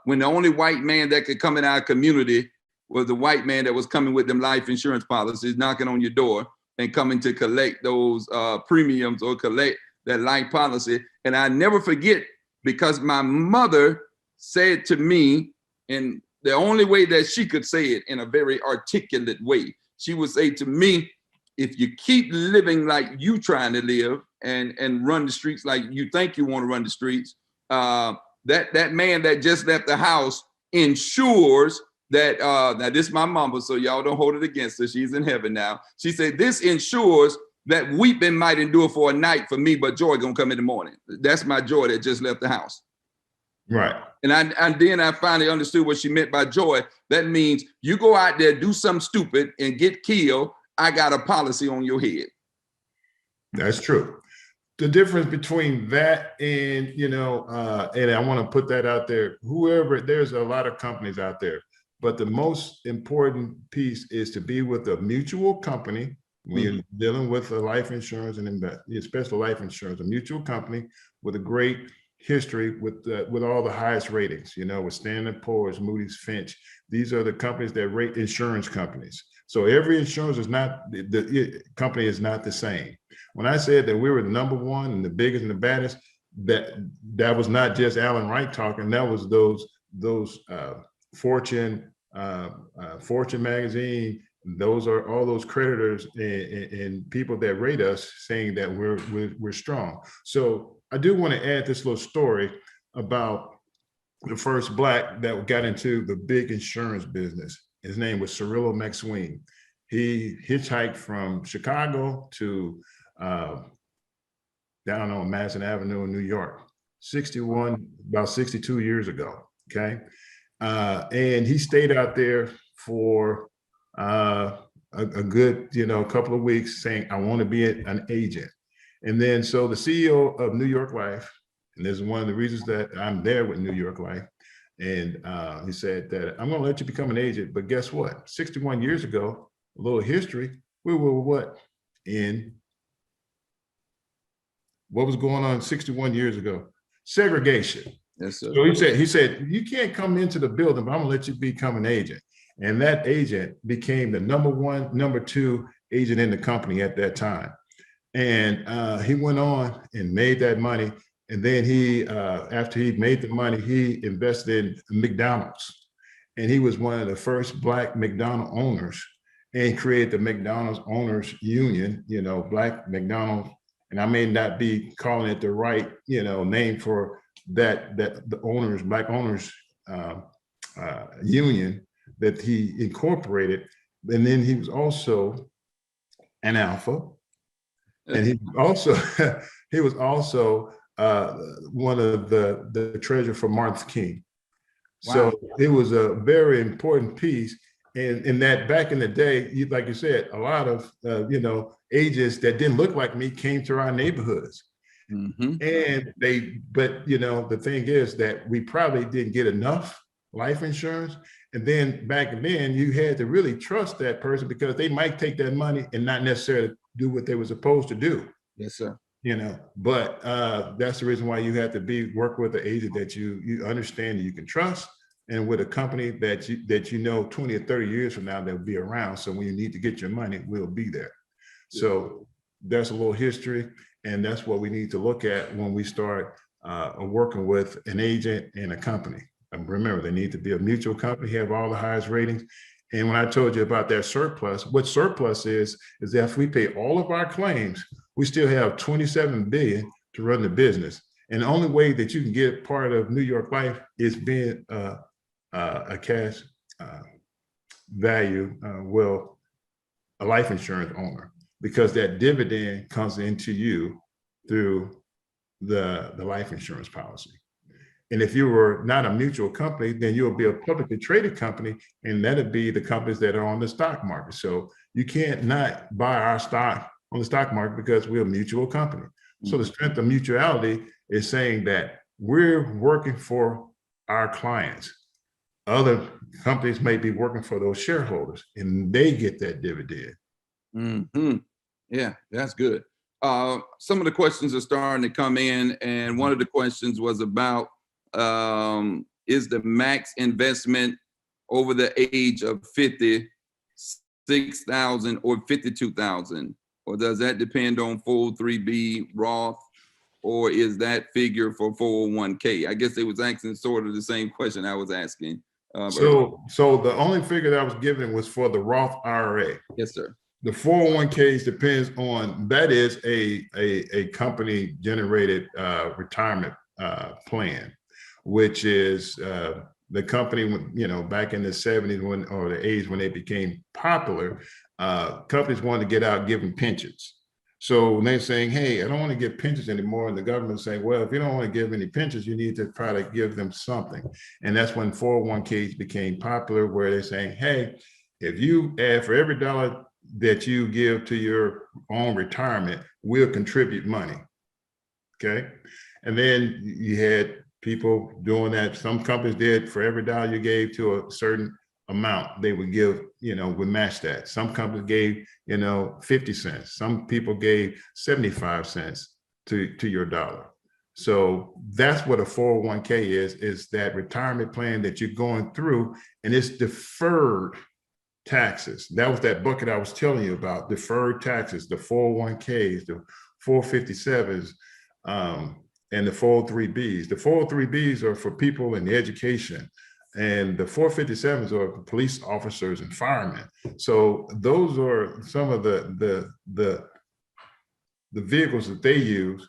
When the only white man that could come in our community was the white man that was coming with them life insurance policies, knocking on your door and coming to collect those premiums or collect that life policy. And I never forget, because my mother said to me, in the only way that she could say it in a very articulate way, she would say to me, if you keep living like you trying to live and run the streets like you think you want to run the streets, that man that just left the house ensures that, now this is my mama, so y'all don't hold it against her, she's in heaven now. She said, this ensures that weeping might endure for a night for me, but joy gonna come in the morning. That's my joy that just left the house. Right. And then I finally understood what she meant by joy. That means you go out there, do something stupid and get killed, I got a policy on your head. That's true. The difference between that and, and I want to put that out there, there's a lot of companies out there, but the most important piece is to be with a mutual company when you're dealing with a life insurance and especially life insurance, a mutual company with a great history with all the highest ratings, with Standard & Poor's, Moody's, Finch. These are the companies that rate insurance companies. So every insurance is not, the company is not the same. When I said that we were the number one and the biggest and the baddest, that was not just Alan Wright talking. That was those Fortune magazine. Those are all those creditors and people that rate us saying that we're strong. So I do want to add this little story about the first Black that got into the big insurance business. His name was Cirillo McSween. He hitchhiked from Chicago to down on Madison Avenue in New York, about 62 years ago, okay? And he stayed out there for a good, couple of weeks saying, I want to be an agent. And then, so the CEO of New York Life, and this is one of the reasons that I'm there with New York Life, and he said that I'm going to let you become an agent, but guess what? 61 years ago, a little history, we were what was going on 61 years ago? Segregation. Yes, sir. So he said, you can't come into the building, but I'm gonna let you become an agent. And that agent became the number two agent in the company at that time. And he went on and made that money. And then he, after he made the money, he invested in McDonald's. And he was one of the first Black McDonald's owners and created the McDonald's Owners Union, Black McDonald's. And I may not be calling it the right, name for that the owners, Black owners union that he incorporated. And then he was also an alpha. And he was also one of the treasurer for Martin Luther King. Wow. So it was a very important piece. And in that, back in the day, like you said, a lot of agents that didn't look like me came to our neighborhoods. Mm-hmm. And the thing is that we probably didn't get enough life insurance. And then back then, you had to really trust that person because they might take that money and not necessarily do what they were supposed to do. Yes, sir. But that's the reason why you have to work with an agent that you understand and you can trust, and with a company that 20 or 30 years from now, they'll be around. So when you need to get your money, we'll be there. So that's a little history. And that's what we need to look at when we start working with an agent and a company. And remember, they need to be a mutual company, have all the highest ratings. And when I told you about that surplus, what surplus is that if we pay all of our claims, we still have $27 billion to run the business. And the only way that you can get part of New York Life is being a cash value, a life insurance owner, because that dividend comes into you through the life insurance policy. And if you were not a mutual company, then you'll be a publicly traded company, and that'll be the companies that are on the stock market. So you can't not buy our stock on the stock market because we're a mutual company. So the strength of mutuality is saying that we're working for our clients. Other companies may be working for those shareholders, and they get that dividend. Mm-hmm. Yeah, that's good. Some of the questions are starting to come in, and one of the questions was about is the max investment over the age of 56,000 or 52,000, or does that depend on 403B Roth, or is that figure for 401k? I guess they was asking sort of the same question I was asking. So the only figure that I was given was for the Roth IRA. Yes, sir. The 401ks depends on, that is a company generated retirement plan, which is the company, back in the 70s or the 80s when they became popular, companies wanted to get out giving pensions. So when they're saying, hey, I don't want to give pensions anymore, and the government's saying, well, if you don't want to give any pensions, you need to try to give them something. And that's when 401ks became popular, where they're saying, hey, if you add for every dollar that you give to your own retirement, we'll contribute money. Okay. And then you had people doing that. Some companies did, for every dollar you gave to a certain amount, they would give, would match that. Some companies gave, 50 cents. Some people gave 75 cents to your dollar. So that's what a 401k is that retirement plan that you're going through, and it's deferred taxes. That was that bucket I was telling you about, deferred taxes, the 401ks, the 457s, and the 403bs. The 403bs are for people in education, and the 457s are for police officers and firemen. So those are some of the vehicles that they use,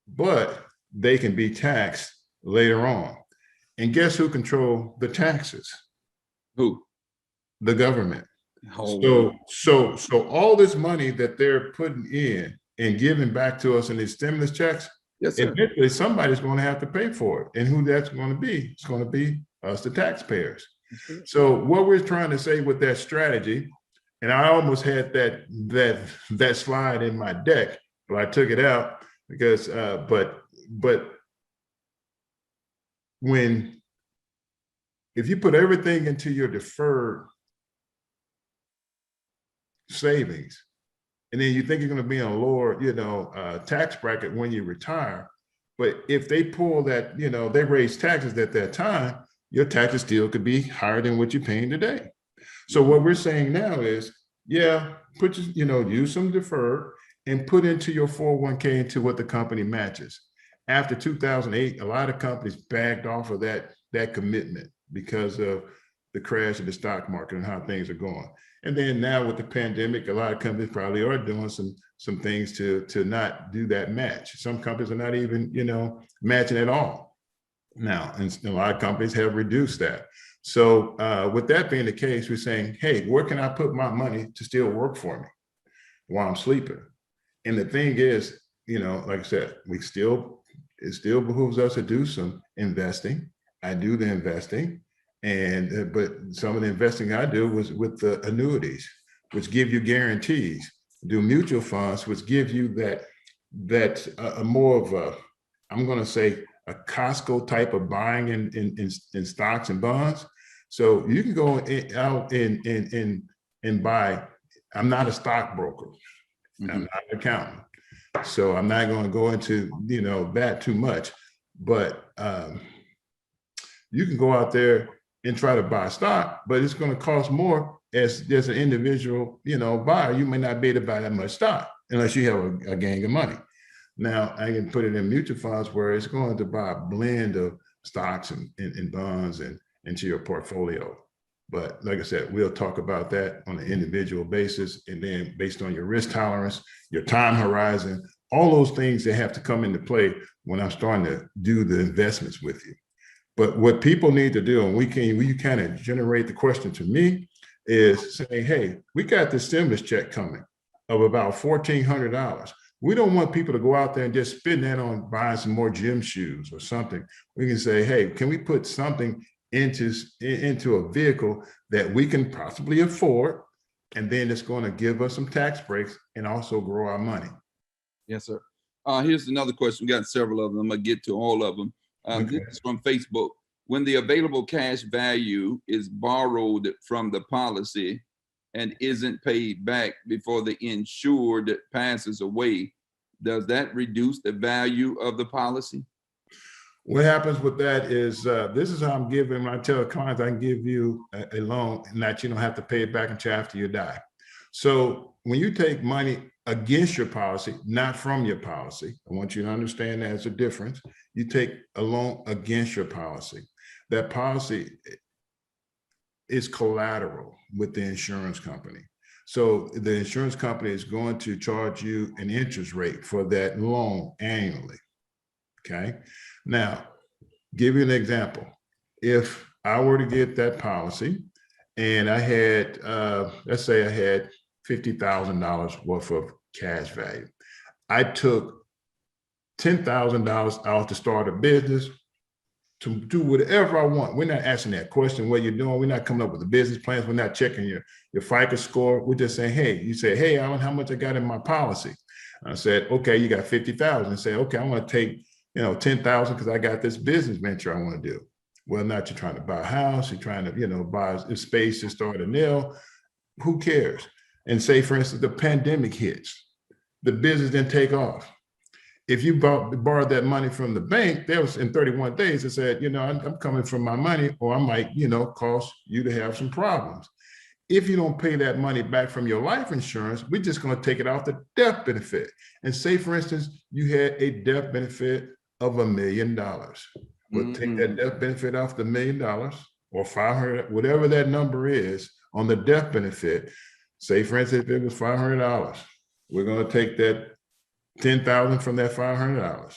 but they can be taxed later on. And guess who control the taxes? Who? The government. Oh. So all this money that they're putting in and giving back to us in these stimulus checks, yes, sir, eventually somebody's going to have to pay for it. And who that's going to be? It's going to be us, the taxpayers. So what we're trying to say with that strategy, and I almost had that slide in my deck, but I took it out because but if you put everything into your deferred savings, and then you think you're going to be in a lower, tax bracket when you retire, but if they pull that, they raise taxes at that time, your taxes still could be higher than what you're paying today. So what we're saying now is, use some deferred and put into your 401k into what the company matches. After 2008, a lot of companies backed off of that commitment because of the crash of the stock market and how things are going. And then now with the pandemic, a lot of companies probably are doing some things to not do that match. Some companies are not even, matching at all now. And a lot of companies have reduced that. So with that being the case, we're saying, hey, where can I put my money to still work for me while I'm sleeping? And the thing is, like I said, it still behooves us to do some investing. I do the investing, but some of the investing I do was with the annuities, which give you guarantees. Do mutual funds, which give you that more of a, I'm going to say, a Costco type of buying in stocks and bonds. So you can go out and buy. I'm not a stockbroker. Mm-hmm. I'm not an accountant. So I'm not going to go into, that too much, but you can go out there and try to buy stock, but it's going to cost more as an individual, buyer. You may not be able to buy that much stock unless you have a gang of money. Now I can put it in mutual funds where it's going to buy a blend of stocks and bonds and into your portfolio. But like I said, we'll talk about that on an individual basis, and then based on your risk tolerance, your time horizon, all those things that have to come into play when I'm starting to do the investments with you. But what people need to do, and we kind of generate the question to me, is say, hey, we got this stimulus check coming of about $1,400. We don't want people to go out there and just spend that on buying some more gym shoes or something. We can say, hey, can we put something into a vehicle that we can possibly afford, and then it's going to give us some tax breaks and also grow our money. Yes, sir. Here's another question. We got several of them. I'm going to get to all of them. Okay. This is from Facebook. When the available cash value is borrowed from the policy and isn't paid back before the insured passes away, does that reduce the value of the policy? What happens with that is, this is how I'm giving, when I tell clients I can give you a loan and that you don't have to pay it back until after you die. So when you take money against your policy, not from your policy, I want you to understand there's a difference. You take a loan against your policy. That policy is collateral with the insurance company. So the insurance company is going to charge you an interest rate for that loan annually, okay? Now, give you an example. If I were to get that policy and I had, let's say I had $50,000 worth of cash value. I took $10,000 out to start a business, to do whatever I want. We're not asking that question, what you're doing. We're not coming up with the business plans. We're not checking your FICO score. We're just saying, hey, you say, hey, Alan, how much I got in my policy? I said, okay, you got 50,000. I say, okay, I want to take 10,000 because I got this business venture I want to do. Well, not you're trying to buy a house, you're trying to, buy a space to start a nail. Who cares? And say, for instance, the pandemic hits, the business didn't take off. if you borrowed that money from the bank, that was in 31 days, it said, I'm coming from my money, or I might, cause you to have some problems. If you don't pay that money back from your life insurance, we're just going to take it off the death benefit. And say, for instance, you had a death benefit of $1 million. We'll take that death benefit off the $1 million or 500, whatever that number is on the death benefit. Say, for instance, if it was $500, we're going to take that 10,000 from that $500.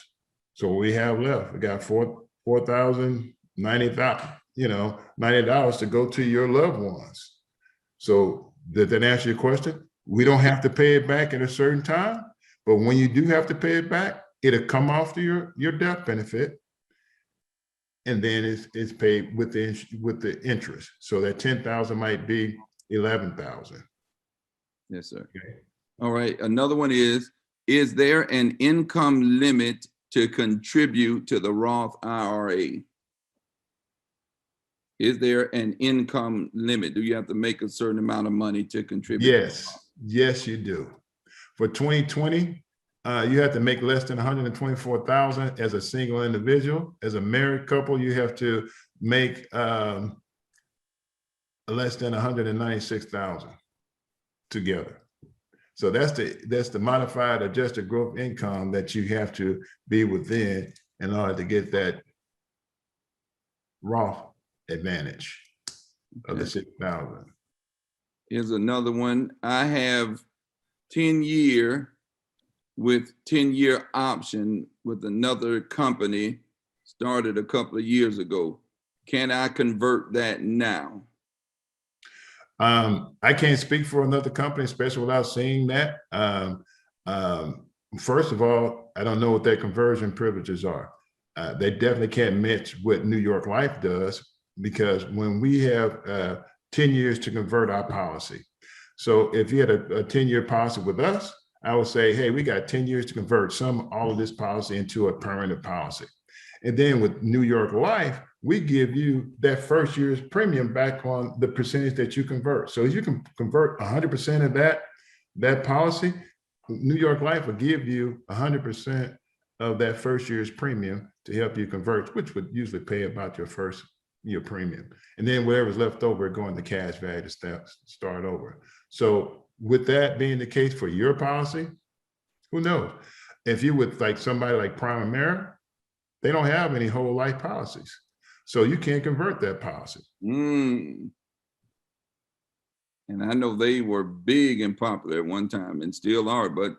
So what we have left, we got $4,000, $90,000, $90 to go to your loved ones. So did that answer your question? We don't have to pay it back at a certain time, but when you do have to pay it back, it'll come off to your death benefit, and then it's paid with the interest. So that 10,000 might be 11,000. Yes, sir. Okay. All right. Another one is there an income limit to contribute to the Roth IRA? Is there an income limit? Do you have to make a certain amount of money to contribute? Yes, you do. For 2020, you have to make less than 124,000 as a single individual. As a married couple, you have to make less than 196,000 together. So that's the modified adjusted gross income that you have to be within in order to get that Roth advantage of the 6,000. Here's another one. I have 10-year with 10-year option with another company, started a couple of years ago. Can I convert that now? I can't speak for another company, especially without seeing that. First of all, I don't know what their conversion privileges are. They definitely can't match what New York Life does, because when we have 10 years to convert our policy. So if you had a 10-year policy with us, I would say, hey, we got 10 years to convert all of this policy into a permanent policy. And then with New York Life, we give you that first year's premium back on the percentage that you convert. So if you can convert 100% of that policy, New York Life will give you 100% of that first year's premium to help you convert, which would usually pay about your first year premium. And then whatever's left over, go into cash value to start over. So with that being the case for your policy, who knows? If you would like somebody like Primavera, they don't have any whole life policies. So you can't convert that policy. And I know they were big and popular at one time and still are, but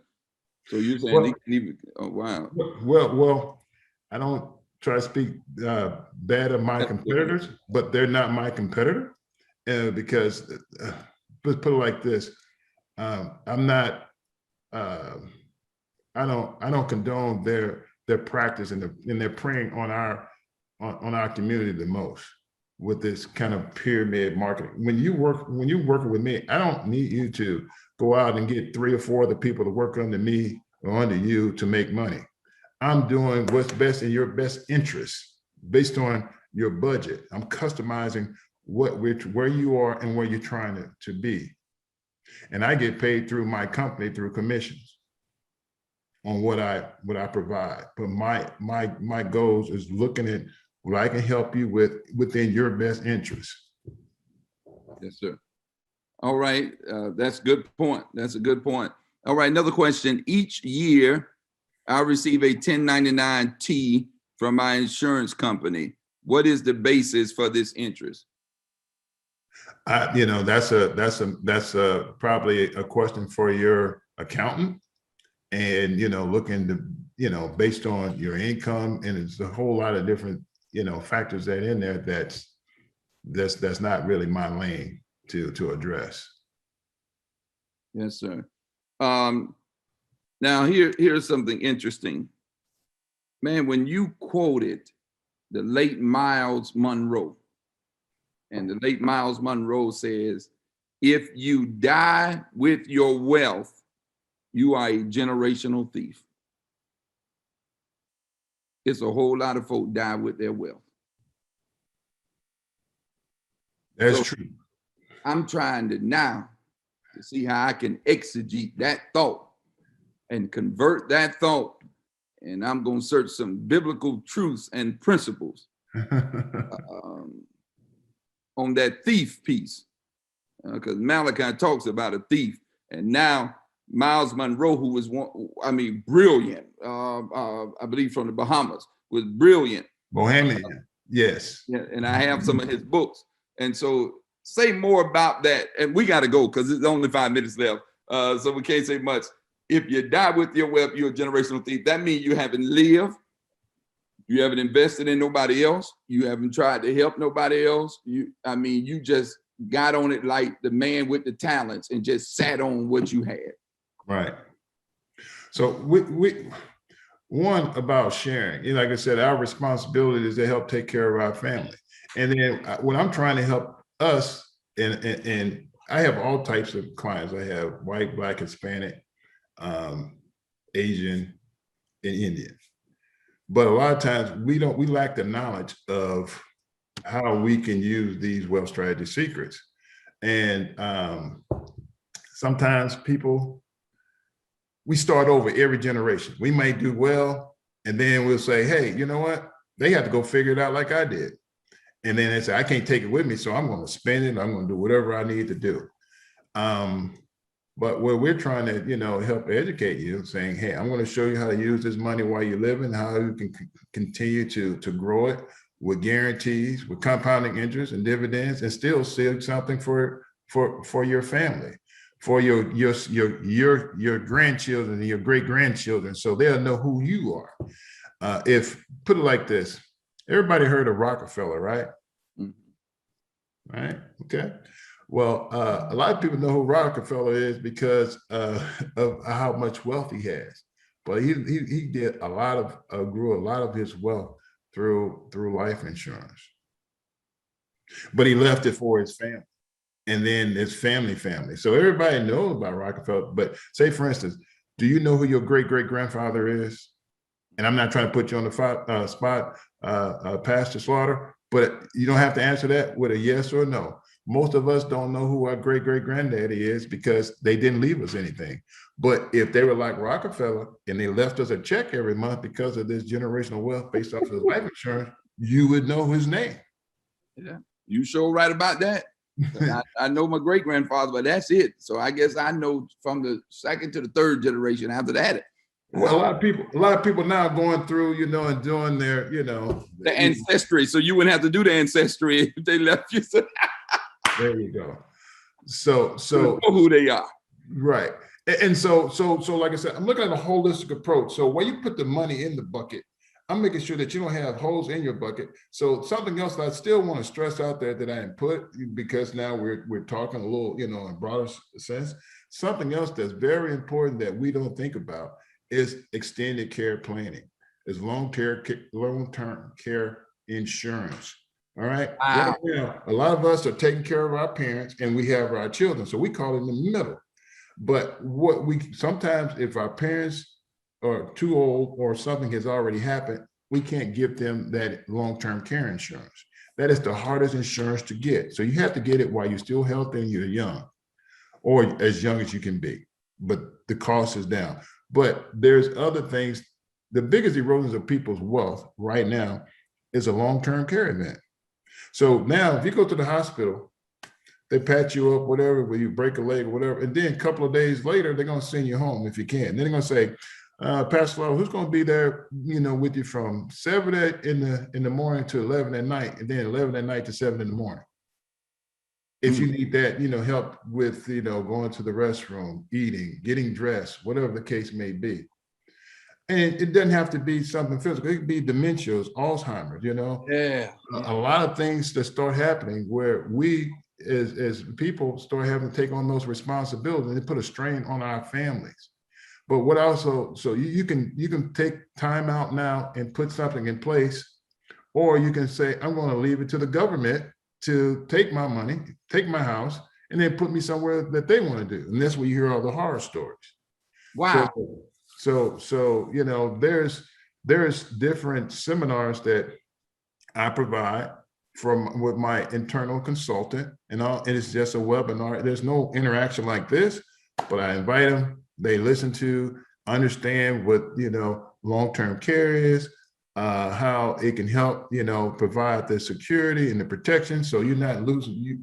so you're saying they can even, oh, wow. Well, I don't try to speak bad of my competitors, but they're not my competitor because, let's put it like this. I'm not, I don't condone their practice and they're preying on our community the most with this kind of pyramid marketing. When you're working with me, I don't need you to go out and get 3 or 4 other people to work under me or under you to make money. I'm doing what's best in your best interest based on your budget. I'm customizing where you are and where you're trying to be. And I get paid through my company through commissions on what I provide. But my goals is looking at what I can help you with within your best interest. Yes, sir. All right, that's a good point. That's a good point. All right, another question. Each year, I receive a 1099-T from my insurance company. What is the basis for this interest? That's probably a question for your accountant, and looking to based on your income, and it's a whole lot of different factors that in there that's not really my lane to address. Yes, sir. Now here's something interesting, man. When you quoted the late Miles Monroe, and the late Miles Monroe says, if you die with your wealth, you are a generational thief. It's a whole lot of folk die with their wealth. That's true. I'm trying to see how I can exegete that thought and convert that thought and I'm going to search some biblical truths and principles on that thief piece, because Malachi talks about a thief, and now Miles Monroe, who was brilliant, I believe from the Bahamas, was brilliant. Bohemian, yes. Yeah, and I have some of his books, and so say more about that. And we got to go because it's only 5 minutes left, so we can't say much. If you die with your wealth, you're a generational thief. That means you haven't lived, you haven't invested in nobody else, you haven't tried to help nobody else. You just got on it like the man with the talents and just sat on what you had. Right. So we one about sharing. Like I said, our responsibility is to help take care of our family. And then when I'm trying to help us, and I have all types of clients. I have white, Black, Hispanic, Asian, and Indian. But a lot of times we lack the knowledge of how we can use these wealth strategy secrets. And sometimes we start over every generation. We might do well, and then we'll say, hey, you know what? They have to go figure it out like I did. And then they say, I can't take it with me, so I'm going to spend it. I'm going to do whatever I need to do. But what we're trying to, help educate you, saying, hey, I'm going to show you how to use this money while you're living, how you can continue to grow it with guarantees, with compounding interest and dividends, and still save something for your family, for your grandchildren and your great grandchildren, so they'll know who you are. If put it like this, everybody heard of Rockefeller, right? Mm-hmm. Right. Okay. Well, a lot of people know who Rockefeller is because of how much wealth he has. But he did grew a lot of his wealth through life insurance. But he left it for his family, and then his family. So everybody knows about Rockefeller. But say, for instance, do you know who your great-great-grandfather is? And I'm not trying to put you on the spot, Pastor Slaughter, but you don't have to answer that with a yes or no. Most of us don't know who our great-great-granddaddy is because they didn't leave us anything. But if they were like Rockefeller and they left us a check every month because of this generational wealth based off of his life insurance, you would know his name. Yeah, you sure right about that. I know my great-grandfather, but that's it. So I guess I know from the second to the third generation after that. Well, a lot of people now going through, and doing their, the ancestry. So you wouldn't have to do the ancestry if they left you. There you go. So know who they are. Right. And so like I said, I'm looking at a holistic approach. So when you put the money in the bucket, I'm making sure that you don't have holes in your bucket. So something else that I still want to stress out there that I didn't put, because now we're talking a little, in a broader sense. Something else that's very important that we don't think about is extended care planning, is long-term care insurance. All right. Wow. Right now, a lot of us are taking care of our parents and we have our children. So we call it in the middle. But sometimes if our parents are too old or something has already happened, we can't give them that long-term care insurance. That is the hardest insurance to get. So you have to get it while you're still healthy and you're young, or as young as you can be, but the cost is down. But there's other things. The biggest erosions of people's wealth right now is a long-term care event. So now if you go to the hospital, they patch you up, whatever, where you break a leg or whatever, and then a couple of days later, they're going to send you home if you can. Then they're going to say, Pastor Law, who's going to be there, with you from 7 in the morning to 11 at night, and then 11 at night to 7 in the morning. If you need that, help with, going to the restroom, eating, getting dressed, whatever the case may be. And it doesn't have to be something physical. It could be dementias, Alzheimer's, Yeah. A lot of things that start happening where we as people start having to take on those responsibilities, and they put a strain on our families. But what also, so you can take time out now and put something in place, or you can say, I'm going to leave it to the government to take my money, take my house, and then put me somewhere that they want to do. And that's where you hear all the horror stories. Wow. So there's different seminars that I provide with my internal consultant, and it's just a webinar. There's no interaction like this, but I invite them. They listen to, understand what, long-term care is, how it can help, provide the security and the protection. So you're not losing,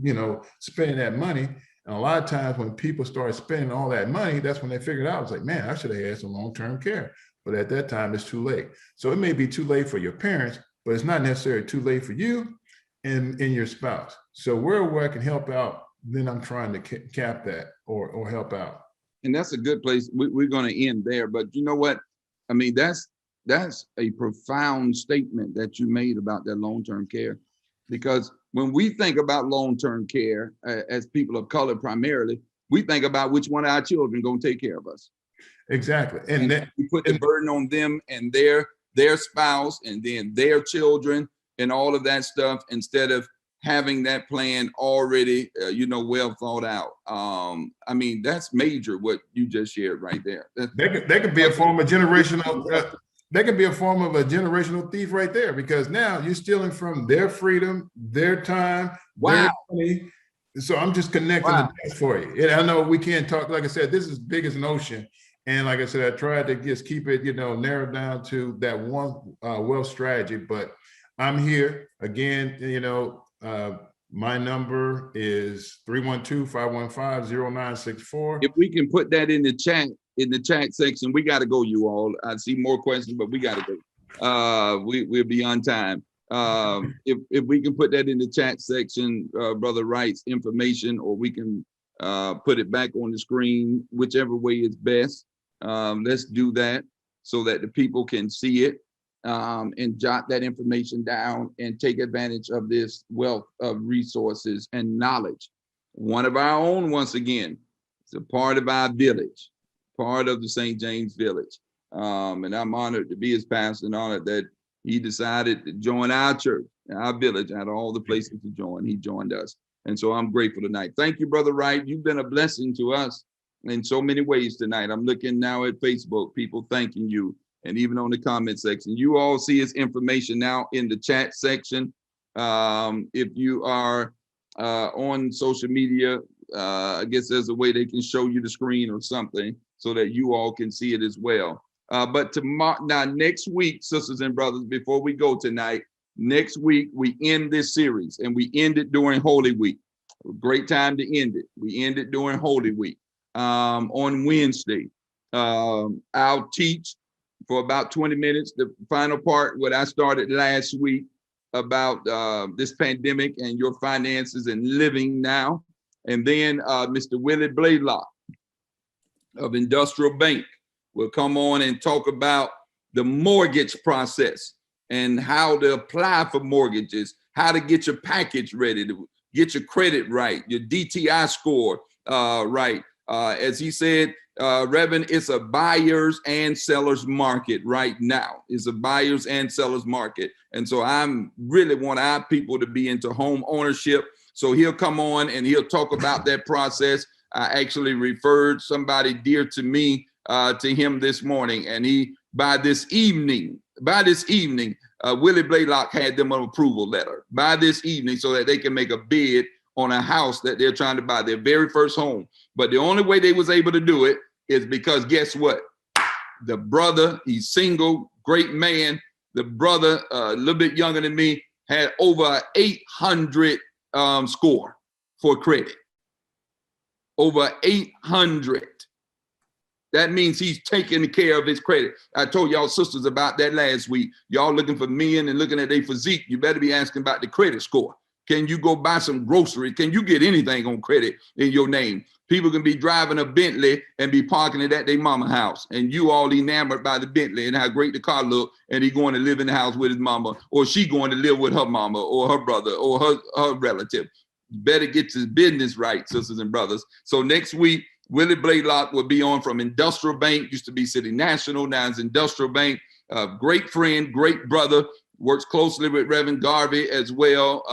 spending that money. And a lot of times when people start spending all that money, that's when they figured out, it's like, man, I should have had some long-term care. But at that time, it's too late. So it may be too late for your parents, but it's not necessarily too late for you and your spouse. So where I can help out, then I'm trying to cap that or help out. And that's a good place. We're going to end there. But you know what? I mean, that's a profound statement that you made about that long-term care. Because when we think about long-term care, as people of color primarily, we think about which one of our children going to take care of us. Exactly. And then we put the burden on them and their spouse and then their children and all of that stuff, instead of having that plan already, well thought out. I mean, that's major what you just shared right there. That could be a form of generational. That could be a form of a generational thief right there, because now you're stealing from their freedom, their time, their money. So I'm just connecting the dots for you. And I know we can't talk, like I said, this is big as an ocean. And like I said, I tried to just keep it, narrowed down to that one wealth strategy. But I'm here again, my number is 312-515-0964. If we can put that in the chat section, we got to go, you all. I see more questions, but we got to go. We'll be on time. If we can put that in the chat section, Brother Wright's information, or we can put it back on the screen, whichever way is best. Let's do that so that the people can see it and jot that information down and take advantage of this wealth of resources and knowledge. One of our own, once again, it's a part of our village, part of the St. James Village. And I'm honored to be his pastor and honored that he decided to join our church, our village, out of all the places to join. He joined us. And so I'm grateful tonight. Thank you, Brother Wright. You've been a blessing to us in so many ways tonight. I'm looking now at Facebook, people thanking you, and even on the comment section. You all see his information now in the chat section. If you are on social media, I guess there's a way they can show you the screen or something so that you all can see it as well. But tomorrow, now next week, sisters and brothers, before we go tonight, next week we end this series, and we end it during Holy Week. A great time to end it. We end it during Holy Week. On Wednesday, I'll teach for about 20 minutes, the final part, what I started last week about this pandemic and your finances and living now. And then Mr. Willie Blaylock of Industrial Bank will come on and talk about the mortgage process and how to apply for mortgages, how to get your package ready, to get your credit right, your DTI score right. As he said, Reverend, it's a buyers and sellers market right now. It's a buyers and sellers market. And so I'm really want our people to be into home ownership. So he'll come on and he'll talk about that process. I actually referred somebody dear to me to him this morning. And by this evening, Willie Blaylock had them an approval letter by this evening so that they can make a bid on a house that they're trying to buy, their very first home. But the only way they was able to do it is because guess what? The brother, he's single, great man. The brother, a little bit younger than me, had over 800 score for credit. Over 800. That means he's taking care of his credit. I told y'all sisters about that last week. Y'all looking for men and looking at their physique. You better be asking about the credit score. Can you go buy some groceries? Can you get anything on credit in your name? People can be driving a Bentley and be parking it at their mama house. And you all enamored by the Bentley and how great the car look. And he going to live in the house with his mama, or she going to live with her mama or her brother or her relative. You better get your business right, sisters and brothers. So next week, Willie Blaylock will be on from Industrial Bank, used to be City National, now it's Industrial Bank. Great friend, great brother, works closely with Reverend Garvey as well.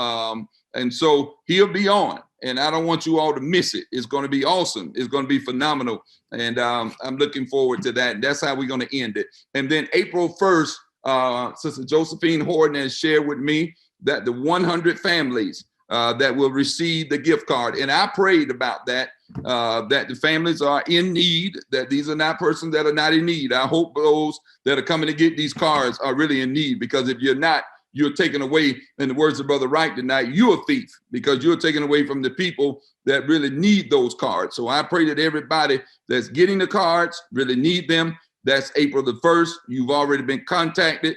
And so he'll be on, and I don't want you all to miss it. It's going to be awesome. It's going to be phenomenal. And I'm looking forward to that. That's how we're going to end it. And then April 1st, Sister Josephine Horton has shared with me that the 100 families that will receive the gift card. And I prayed about that, that the families are in need, that these are not persons that are not in need. I hope those that are coming to get these cards are really in need, because if you're not, you're taken away, in the words of Brother Wright tonight, you're a thief, because you're taken away from the people that really need those cards. So I pray that everybody that's getting the cards really need them. That's April the 1st. You've already been contacted.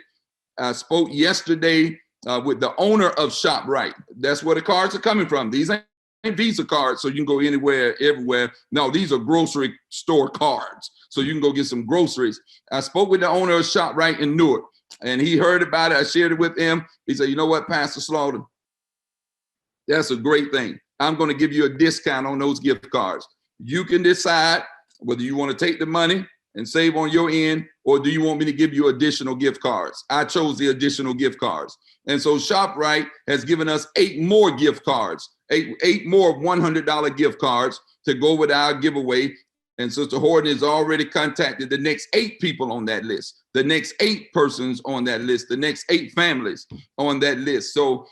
I spoke yesterday with the owner of ShopRite. That's where the cards are coming from. These ain't Visa cards, so you can go anywhere, everywhere. No, these are grocery store cards, so you can go get some groceries. I spoke with the owner of ShopRite in Newark, and he heard about it. I shared it with him. He said, you know what, Pastor Slaughter, that's a great thing. I'm going to give you a discount on those gift cards. You can decide whether you want to take the money and save on your end, or do you want me to give you additional gift cards? I chose the additional gift cards. And so ShopRite has given us 8 more gift cards, eight more $100 gift cards to go with our giveaway. And Sister Horton has already contacted the next 8 people on that list, the next 8 persons on that list, the next 8 families on that list. So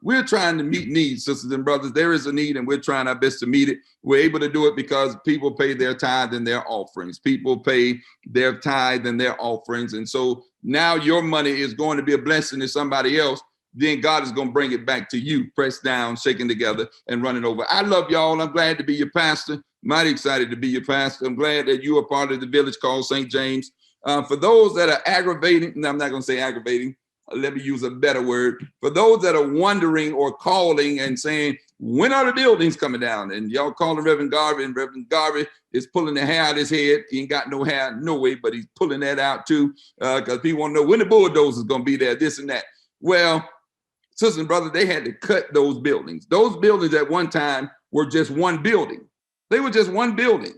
we're trying to meet needs, sisters and brothers. There is a need, and we're trying our best to meet it. We're able to do it because people pay their tithe and their offerings. People pay their tithe and their offerings. And so now your money is going to be a blessing to somebody else. Then God is going to bring it back to you, pressed down, shaken together, and running over. I love y'all. I'm glad to be your pastor. Mighty excited to be your pastor. I'm glad that you are part of the village called St. James. For those that are aggravating, no, I'm not going to say aggravating. Let me use a better word. For those that are wondering or calling and saying, when are the buildings coming down? And y'all calling Reverend Garvey, and Reverend Garvey is pulling the hair out of his head. He ain't got no hair, no way, but he's pulling that out too, because people want to know when the bulldozer is going to be there, this and that. Well, sisters and brothers, they had to cut those buildings. Those buildings at one time were just one building. They were just one building.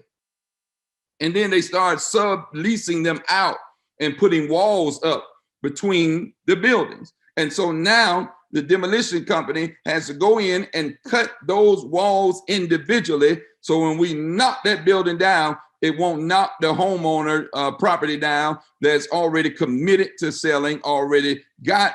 And then they started subleasing them out and putting walls up between the buildings. And so now the demolition company has to go in and cut those walls individually. So when we knock that building down, it won't knock the homeowner property down that's already committed to selling, already got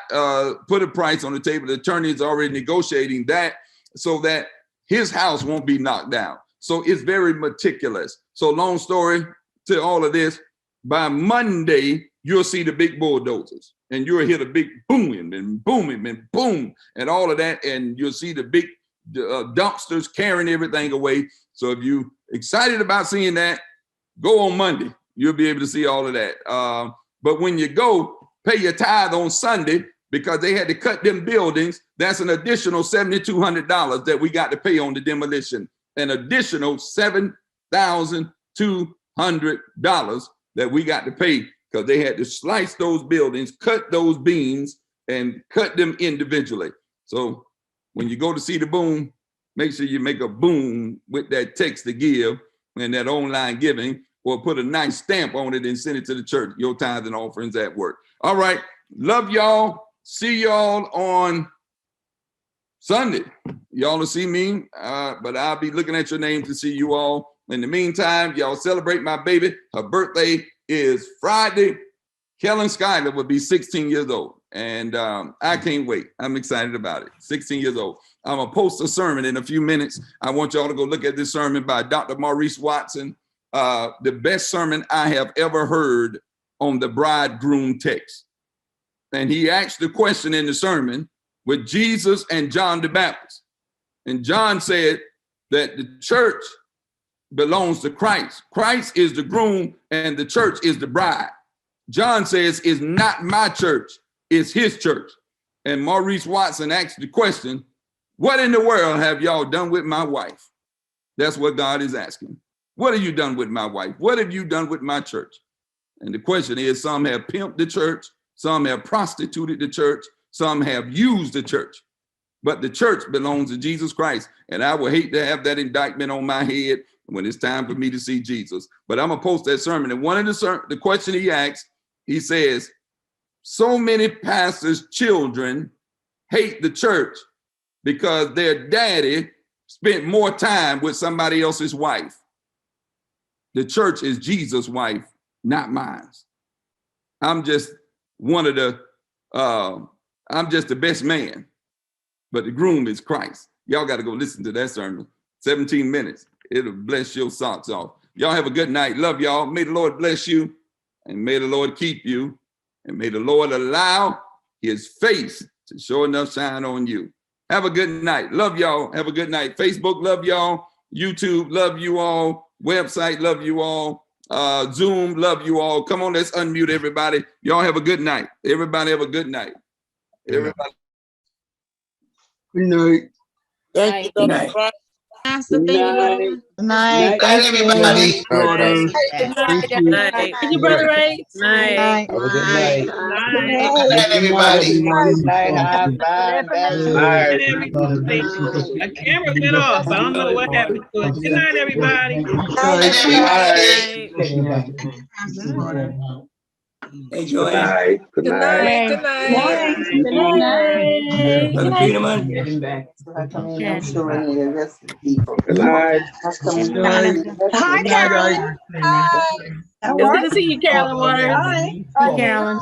put a price on the table. The attorney is already negotiating that so that his house won't be knocked down. So it's very meticulous. So long story to all of this, by Monday, you'll see the big bulldozers and you'll hear the big booming and booming and boom and all of that. And you'll see the big dumpsters carrying everything away. So if you're excited about seeing that, go on Monday. You'll be able to see all of that. But when you go, pay your tithe on Sunday, because they had to cut them buildings. That's an additional $7,200 that we got to pay on the demolition. An additional $7,200 that we got to pay, because they had to slice those buildings, cut those beams, and cut them individually. So when you go to see the boom, make sure you make a boom with that text to give and that online giving, or put a nice stamp on it and send it to the church. Your tithes and offerings at work. All right. Love y'all. See y'all on Sunday. Y'all will see me, but I'll be looking at your name to see you all. In the meantime, y'all celebrate my baby. Her birthday is Friday. Kellen Schuyler will be 16 years old. And I can't wait. I'm excited about it. 16 years old. I'm going to post a sermon in a few minutes. I want y'all to go look at this sermon by Dr. Maurice Watson. The best sermon I have ever heard on the bridegroom text. And he asked the question in the sermon with Jesus and John the Baptist. And John said that the church belongs to Christ. Christ is the groom and the church is the bride. John says, it's not my church, it's his church. And Maurice Watson asked the question, what in the world have y'all done with my wife? That's what God is asking. What have you done with my wife? What have you done with my church? And the question is, some have pimped the church, some have prostituted the church, some have used the church. But the church belongs to Jesus Christ. And I would hate to have that indictment on my head when it's time for me to see Jesus. But I'm going to post that sermon. And one of the question he asked, he says, so many pastors' children hate the church because their daddy spent more time with somebody else's wife. The church is Jesus' wife, not mine. I'm just one of the, I'm just the best man. but the groom is Christ. Y'all got to go listen to that sermon. 17 minutes. It'll bless your socks off. Y'all have a good night. Love y'all. May the Lord bless you, and may the Lord keep you, and may the Lord allow his face to show enough shine on you. Have a good night. Love y'all. Have a good night. Facebook, love y'all. YouTube, love you all. Website, love you all. Zoom, love you all. Come on, let's unmute everybody. Y'all have a good night. Everybody have a good night. Everybody. Good night. Thank you, Good Dr. night. Christ. Good night. Good night. Thank you. Daughter. Thank you. Night. Thank you, Brother Ray. Night. Have a good night. And everybody. My camera went off. I don't know what happened to it. Good night, everybody. Hey, Joanne. Good night. Good night. Good night. Brother Peterman. Good night. Hi, Carolyn. It's good to see you, Carolyn Waters. Hi, Carolyn.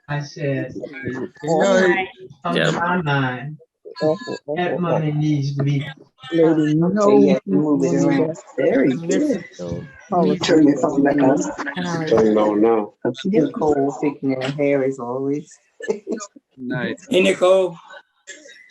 I said, on my mind, that money needs to be. Lady, no, you have to move it around. Very good. You turn your phone back on. No. Nicole picking her hair as always. Night. Hey, Nicole.